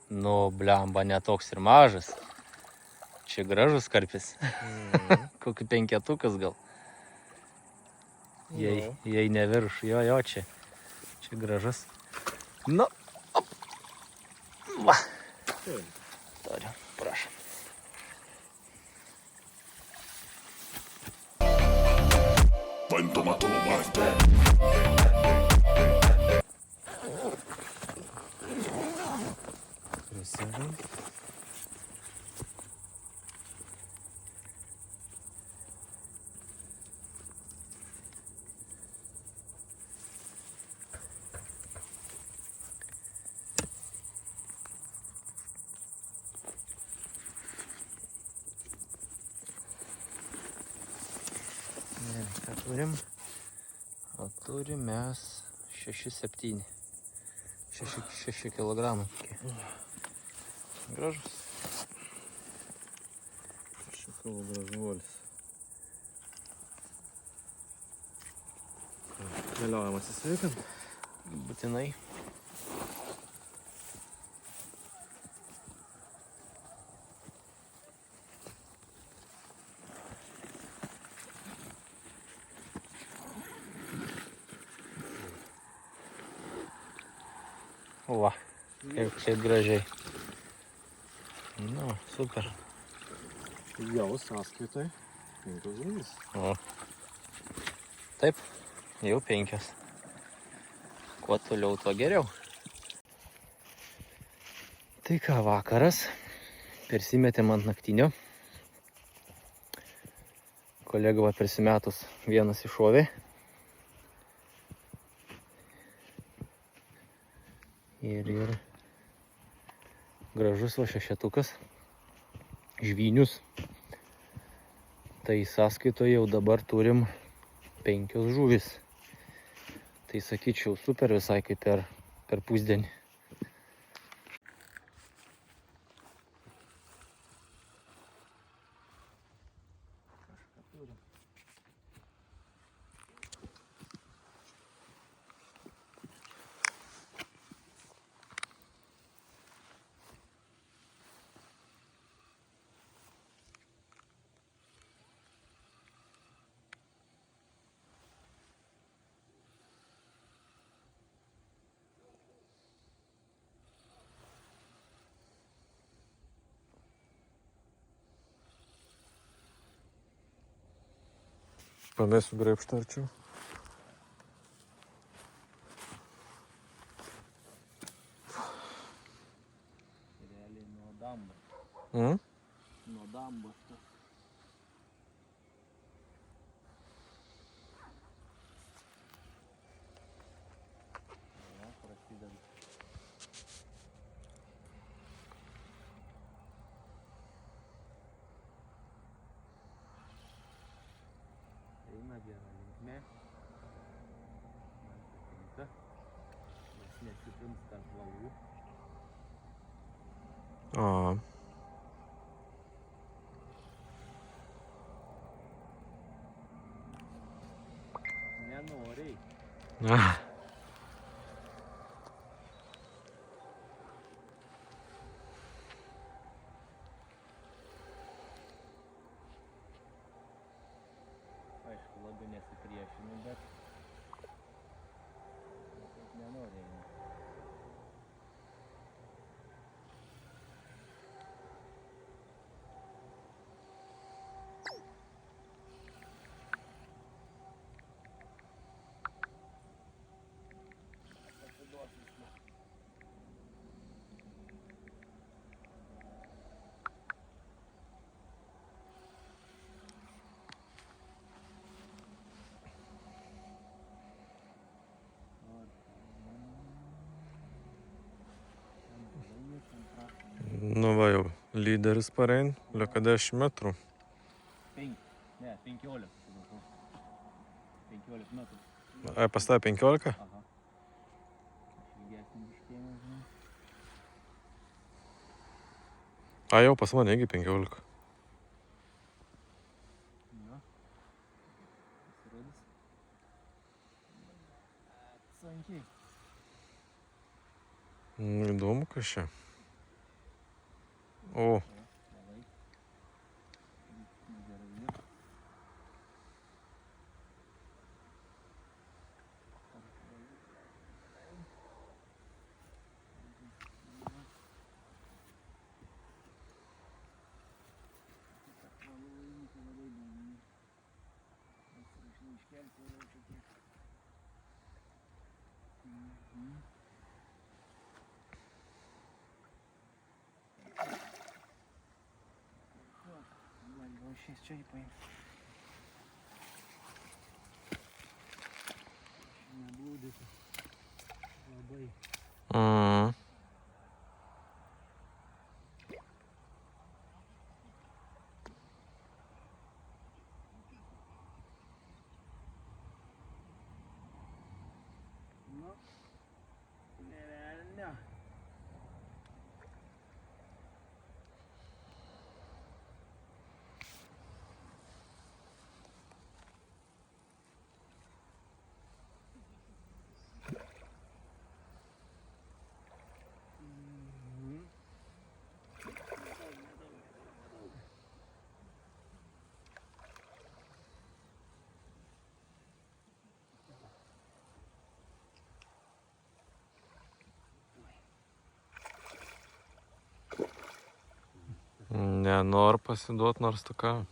S1: Nu, blemba, netoks ir mažas. Čia gražus karpis. Kokį 5-tukas gal. Jei ne viršų, jo, čia. Čia gražus. Nu, op. Va. Turiu, prašom.
S3: Pantomato Marte.
S2: Красиво.
S1: Ką turim? O turim mes 6-7. 6 kilogramai. Gražus.
S2: Šikau gražuolis. Keliaujam atsisveikant.
S1: Būtinai. Va, kaip gražiai. Nu, super.
S2: Jau sąskaitai 5 žuvys.
S1: O. Taip, jau 5. Kuo toliau, tuo geriau. Tai ką, vakaras. Persimetėm ant naktinio. Kolega va persimetus vienas iššovė. Ir gražus va 6-tukas. Žvynius. Tai sąskaitoje jau dabar turim 5 žuvis. Tai sakyčiau super visai kaip per pusdienį.
S2: Pamėsiu graibštą arčiau.
S1: Realiai nuo dambos.
S2: Mm?
S1: Nuo dambos. Ja, prasideda. Eina gera linkme. Man patinka. Nes nesipins tarp valų.
S2: A.
S1: Nenoriai.
S2: Ah.
S1: Aišku, labai nesipriešinu, bet taip nenoriai.
S2: Nu va jau, lyderis parein, lieka 10 metrų.
S1: 5, ne, 15. 15 metrų.
S2: Ai, pas tave 15?
S1: Aha. Aš ilgesnį biškėnį, žinai.
S2: A, jau pas mane irgi 15.
S1: Na. Pasirodys. Sunkiai.
S2: Įdomu, kas čia. O,
S1: Labai. Gerai. Šiais čia įpaim. Neblūdėsi. Labai. Nu, nevelnio.
S2: nenor pasiduot nors tu ką.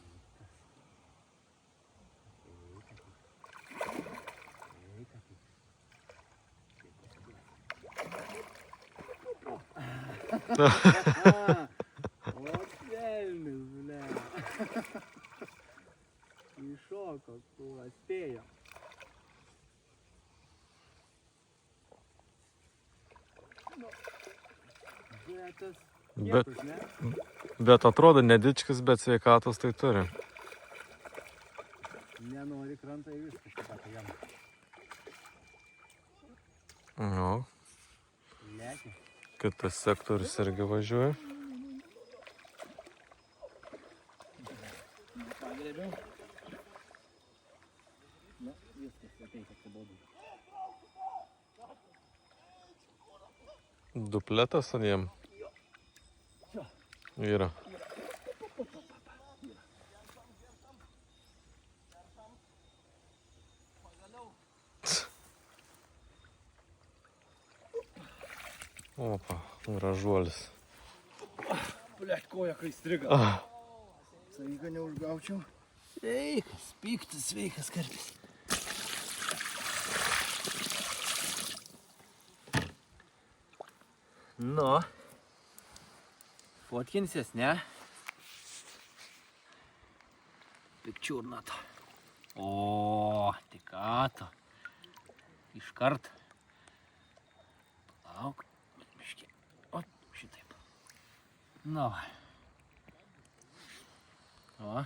S1: Вот velnis, ble. Iššoko, kuo spėjo. Bet tas kietus, ne?
S2: Bet atrodo nedičkis, bet sveikatos tai turi.
S1: Nenori krantą į viską šitą jam.
S2: Nu,
S1: Leki.
S2: kitas sektorius irgi važiuoja.
S1: Pagrėbiau. Na, viskas, ateik, atsibodai.
S2: Dupletas ant jiem yra. Opa, gražuolis.
S1: Blėt, koja kai striga. Saiką neužgaučiau. Sveikas, piktas, sveikas karpis. Nu, fotkinsies, ne? Pikčiurnato. O, tikato. Iškart. Palauk. Biškį. O, šitaip. Nu. O.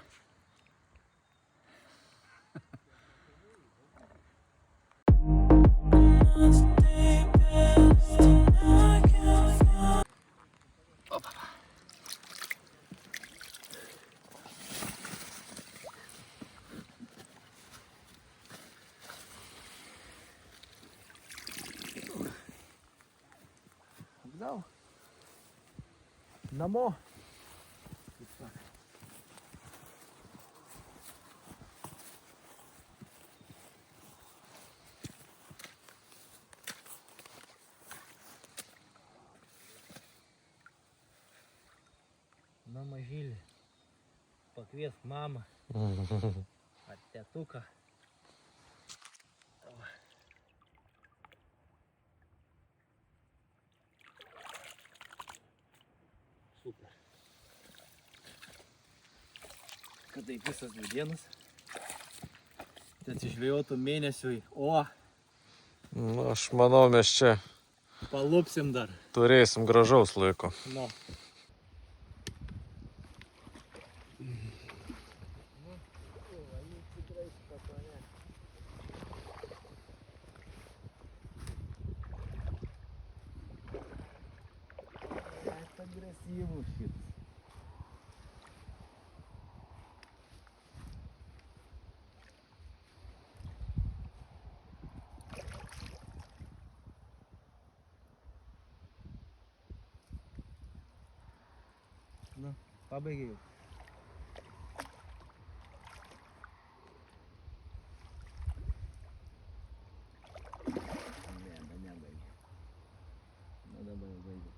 S1: Gal. Namo. Kaip sakant. Na mažylį, pakviesk mamą ar tetuką. Super. Kad taip visas 2 dienas. Tai atsižvėjotų mėnesiui. O,
S2: Nu, aš manau, mes čia
S1: palupsim dar.
S2: turėsim gražaus laiko.
S1: Nu. Agresyvus šitas. Nu, pabaigiai jau. Ne, nebaigė. Nu, dabar jau baigė.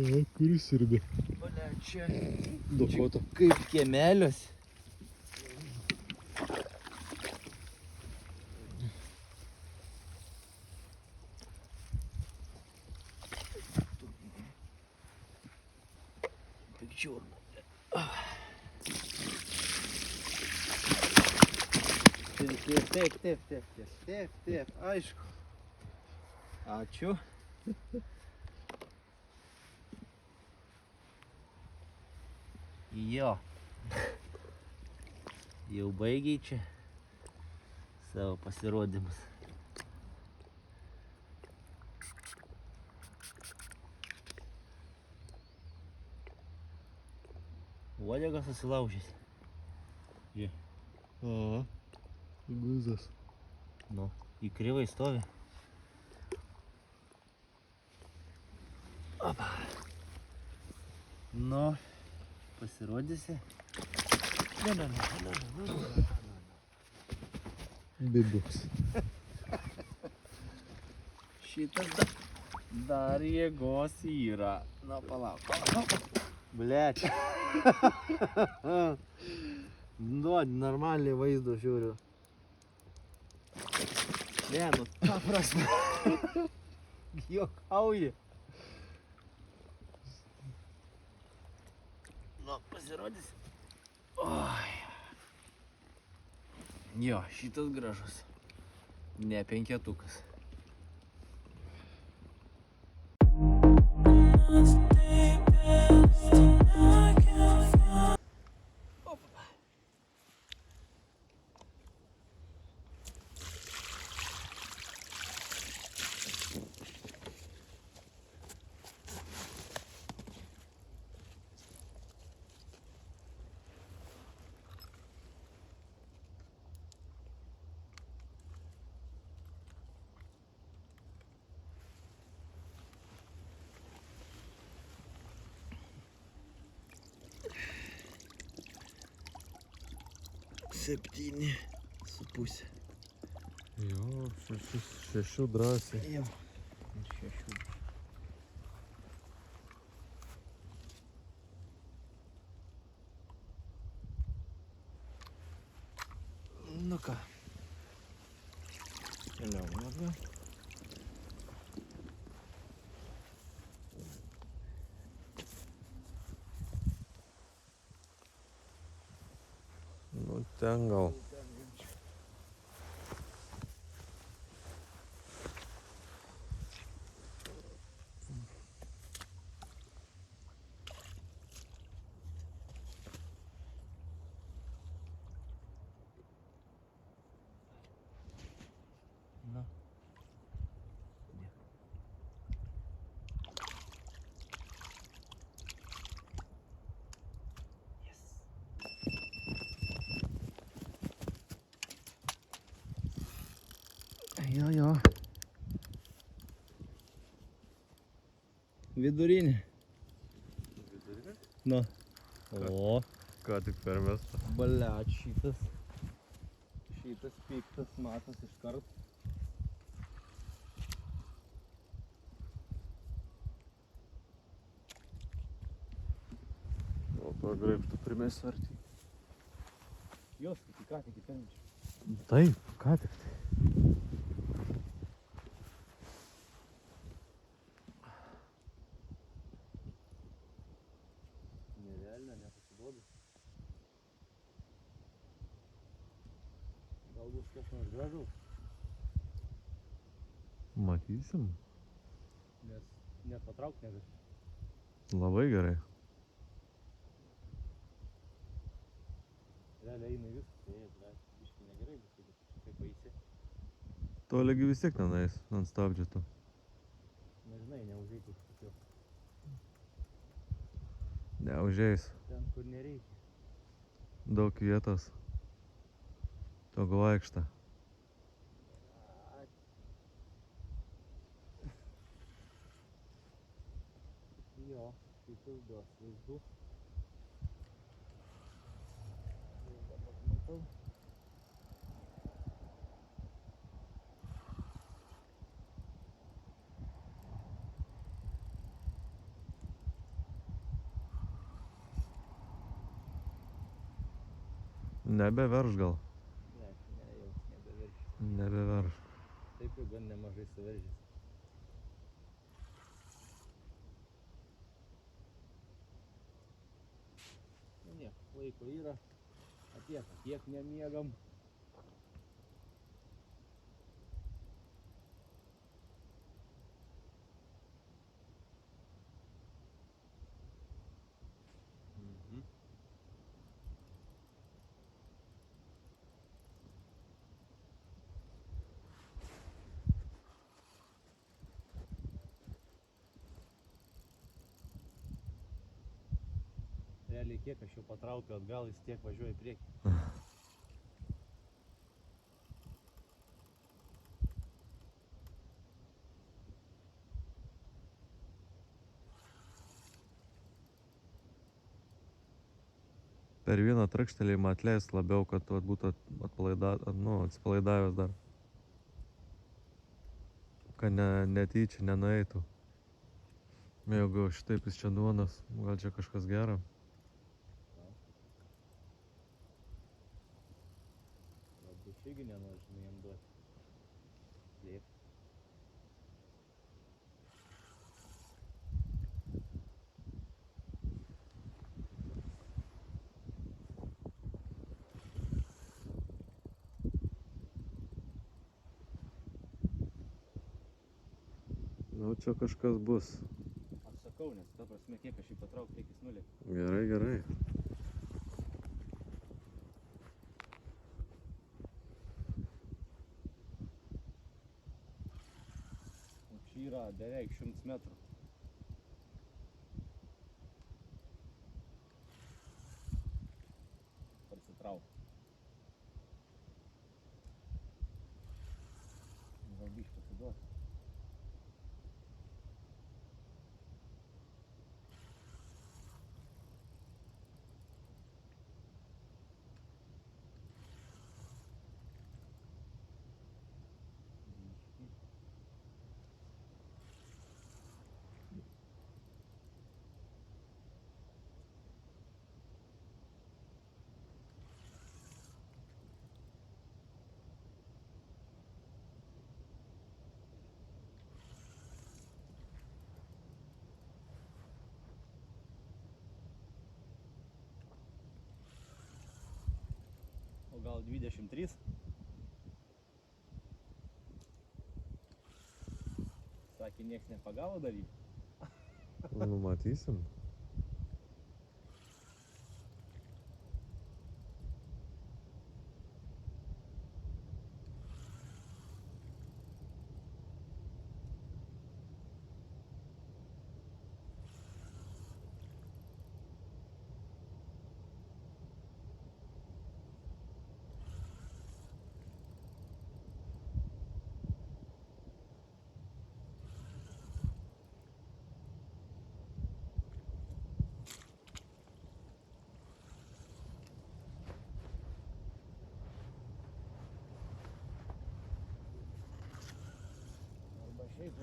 S2: Ai, kuris sirbė.
S1: Olia, čia
S2: Duokota.
S1: kaip kiemelius. Pikčiurna. Taip, aišku. Ačiū. Jo. Jau baigiai čia savo pasirodymus. Uodegas susilaužys. Žiūrėk.
S2: A, guzas.
S1: Nu, į krivai stovi. Opa. Nu, pasirodysi. Ne.
S2: Bibuks.
S1: Šitas dar jėgos yra. Na, palauk. Blėč. Nu, normaliai vaizdo žiūriu. Ne, nu, ta prasme. Juokauji. Nu, pasirodys. Oi. Jo, šitas gražus. Ne 5-tukas. Septyni su pusė.
S2: Jo, 6 drąsiai.
S1: Jau. Ir 6. Nu ką. Keliaujame atgal.
S2: Nu, ten gal.
S1: Nu. Yes. Jo. Vidurinė. Na. O.
S2: Ką tik permesta.
S1: Baliat šitas. Šitas piktas matas iškart.
S2: O to graibštų primės arti.
S1: Jos, ką tik įpermečiau.
S2: Taip, ką tik.
S1: Nereально, nepasiduodu. Gal bus kas nors gražaus,
S2: Matysim.
S1: nes nepatrauk negali.
S2: Labai gerai.
S1: Realiai eina viskas, biškai negerai bus, jeigu taip paisi.
S2: Toligi vis tiek tenais, ant stabdžio tu.
S1: Nežinai, neužeiti už tokio.
S2: Neužeis.
S1: Ten, kur nereikia.
S2: Daug vietos. Tog vaikšta.
S1: Jo, šitas duos vaizdų. Jau dabar matau.
S2: Nebeverš gal.
S1: Ne, jau nebeveršiu.
S2: Nebeverš.
S1: Taip jau gan nemažai suveržęs. Nu nieko, laiko yra. Tiek nemiegam. Realiai kiek aš jau patraukiu atgal, jis tiek važiuoja į priekį.
S2: Per vieną trakštelėjimą atleis labiau, kad tu būtų atsipalaidavęs dar. Kad netyčia nenueitų. Jeigu šitaip jis čia duonas, gal čia kažkas gero?
S1: Gal bus irgi nenori, žinai, jam duoti. Liep.
S2: Nu, čia kažkas bus.
S1: Aš sakau, nes ta prasme, kiek aš jį patraukiu, tiek jis nulėk.
S2: Gerai.
S1: O čia yra beveik 100 metrų. Parsitrauk. Gal biškį pasiduos. O gal 23? Sakė, nieks nepagavo dar jį.
S2: Nu, matysim.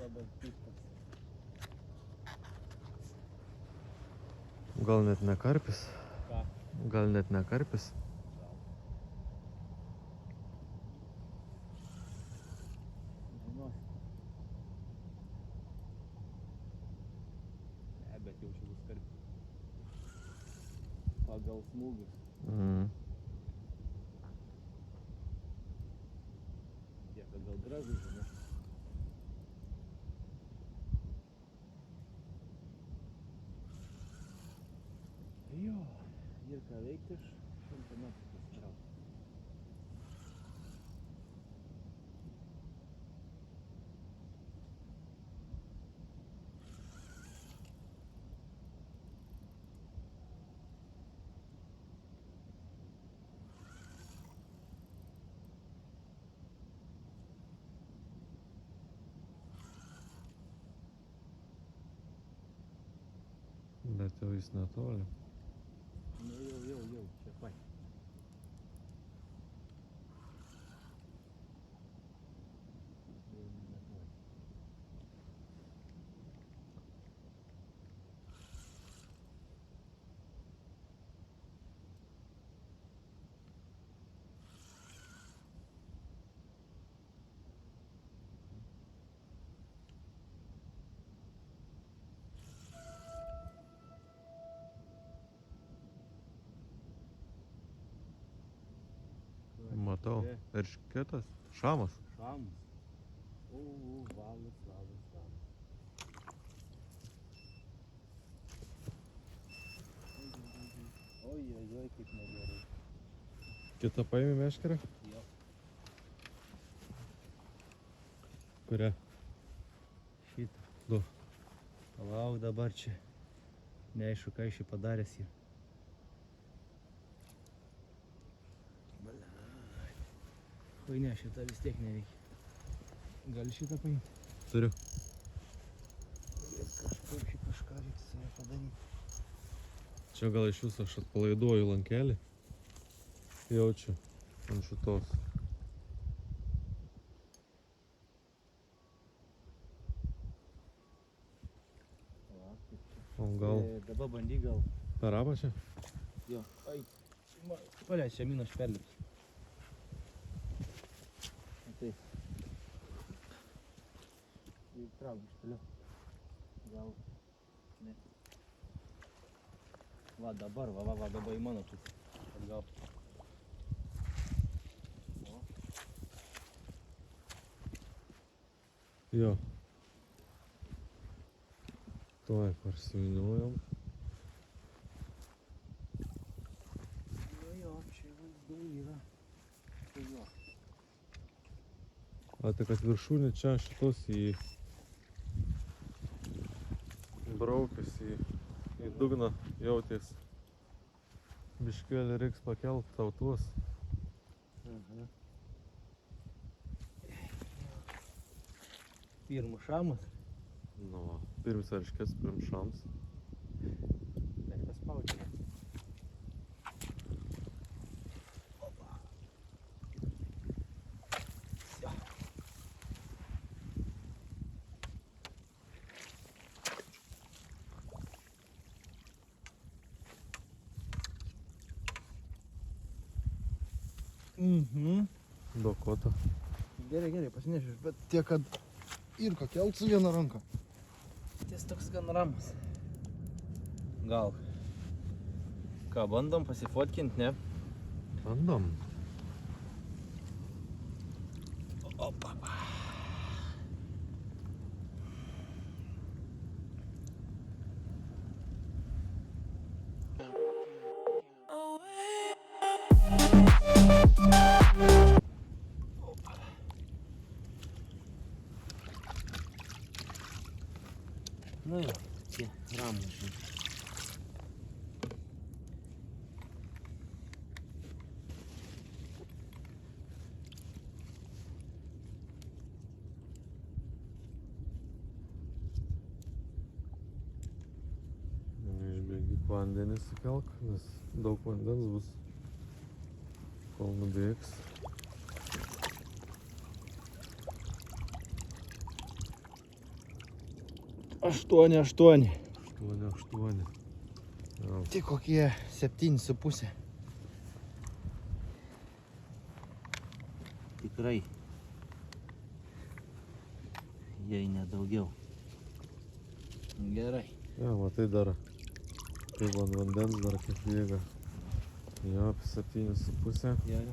S1: labai piktas.
S2: Gal net ne karpis.
S1: Ką?
S2: Gal net ne karpis.
S1: Žinosi. Ne, bet jau čia bus karpis. Pagal smūgius. Tiek, kad gal gražus, žinai. Jo, ir ką veikti iš 100 metrų pasitraukt.
S2: Bet jau jis netoli.
S1: Nu jau, čia pat.
S2: Matau. Eršketas. Šamas.
S1: Šamas. Valas. Oi, kaip negerai.
S2: Kita paėmė meškerę?
S1: Jo.
S2: Kurią?
S1: Šitą.
S2: Du.
S1: Palauk dabar čia. Neaišku, ką iš jį padaręs jį. Oi ne, šitą vis tiek neveikia. Gali šitą paimti?
S2: Turiu.
S1: Kažką reikia su ją padaryti.
S2: Čia gal iš viso aš atpalaiduoju lankelį. Jaučiu ant šitos. O gal
S1: Dabar bandy gal.
S2: per apačią?
S1: Jo. Ai. Paleis, čia minas perlips. Tai. Trauk iš toliau. Gal. Ne. Va dabar, dabar į mano pusę. Atgal. O.
S2: Jo. Tuoj parsiviniojom.
S1: Jo, čia vaizdų yra. Tai jo.
S2: A tai kad viršūnė čia šitos į braukis į dugną jauties. Biškėlį reiks pakelt tau tuos.
S1: Pirmas šamas.
S2: Nu, pirms erškės, pirms šams.
S1: Bet paspaudžiu.
S2: Dokota.
S1: Gerai, pasinešiu, bet tiek, kad ir kelt su viena ranka. Ties toks gan ramus. Gal. Ką, bandom pasifotkint, ne?
S2: Bandom.
S1: Opa. Nu jo, tie ramus, žinai.
S2: Išbėgi vandenį sukelk, nes daug vandens bus, kol nubėgs.
S1: 8.
S2: 8.
S1: Tik kokie 7,5. Tikrai. Jei nedaugiau. Gerai.
S2: Ja, matai dar. Kaip ant vandens dar kaip bėga. Jo, apie 7,5.
S1: Jo.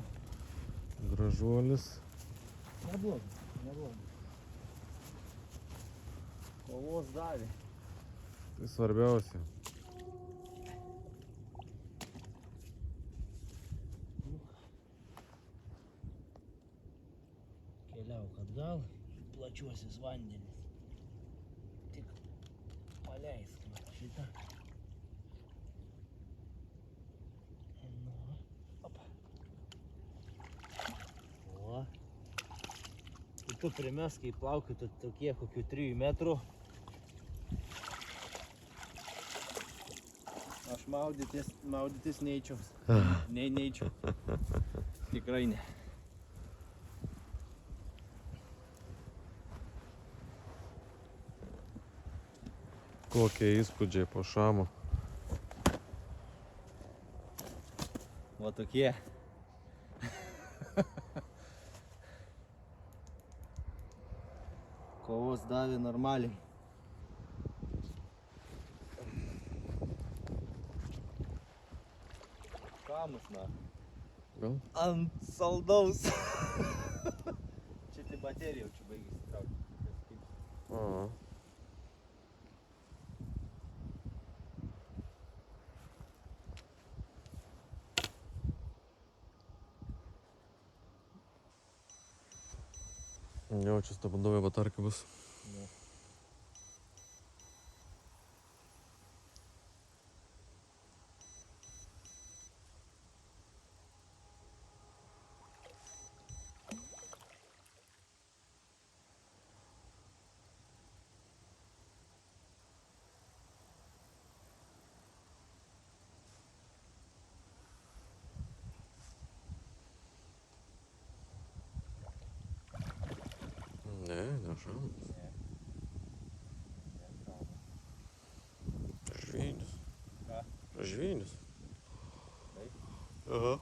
S2: Gražuolis.
S1: Neblogai. Kovos davė.
S2: Tai svarbiausia.
S1: Keliauk atgal, plačiuosius vandenis. Tik paleisk šitą. Nu, opa. O. Ir tu primesk, kai plaukiotų tokie kokių 3 metrų. Aš maudytis neičiau. Neičiau. Tikrai ne.
S2: Kokie įspūdžiai po šamo.
S1: Va tokie. Kovos davė normaliai. Kamus, na.
S2: Gal?
S1: Ant saldaus. Čia tai baterija jau čia baigėsi traukti.
S2: Aha. Jo, čia stopandovė batarka bus.
S1: Ne.
S2: Ne, nešamas. Žvynus.
S1: Ką?
S2: Žvynus.
S1: Taip.
S2: Aha.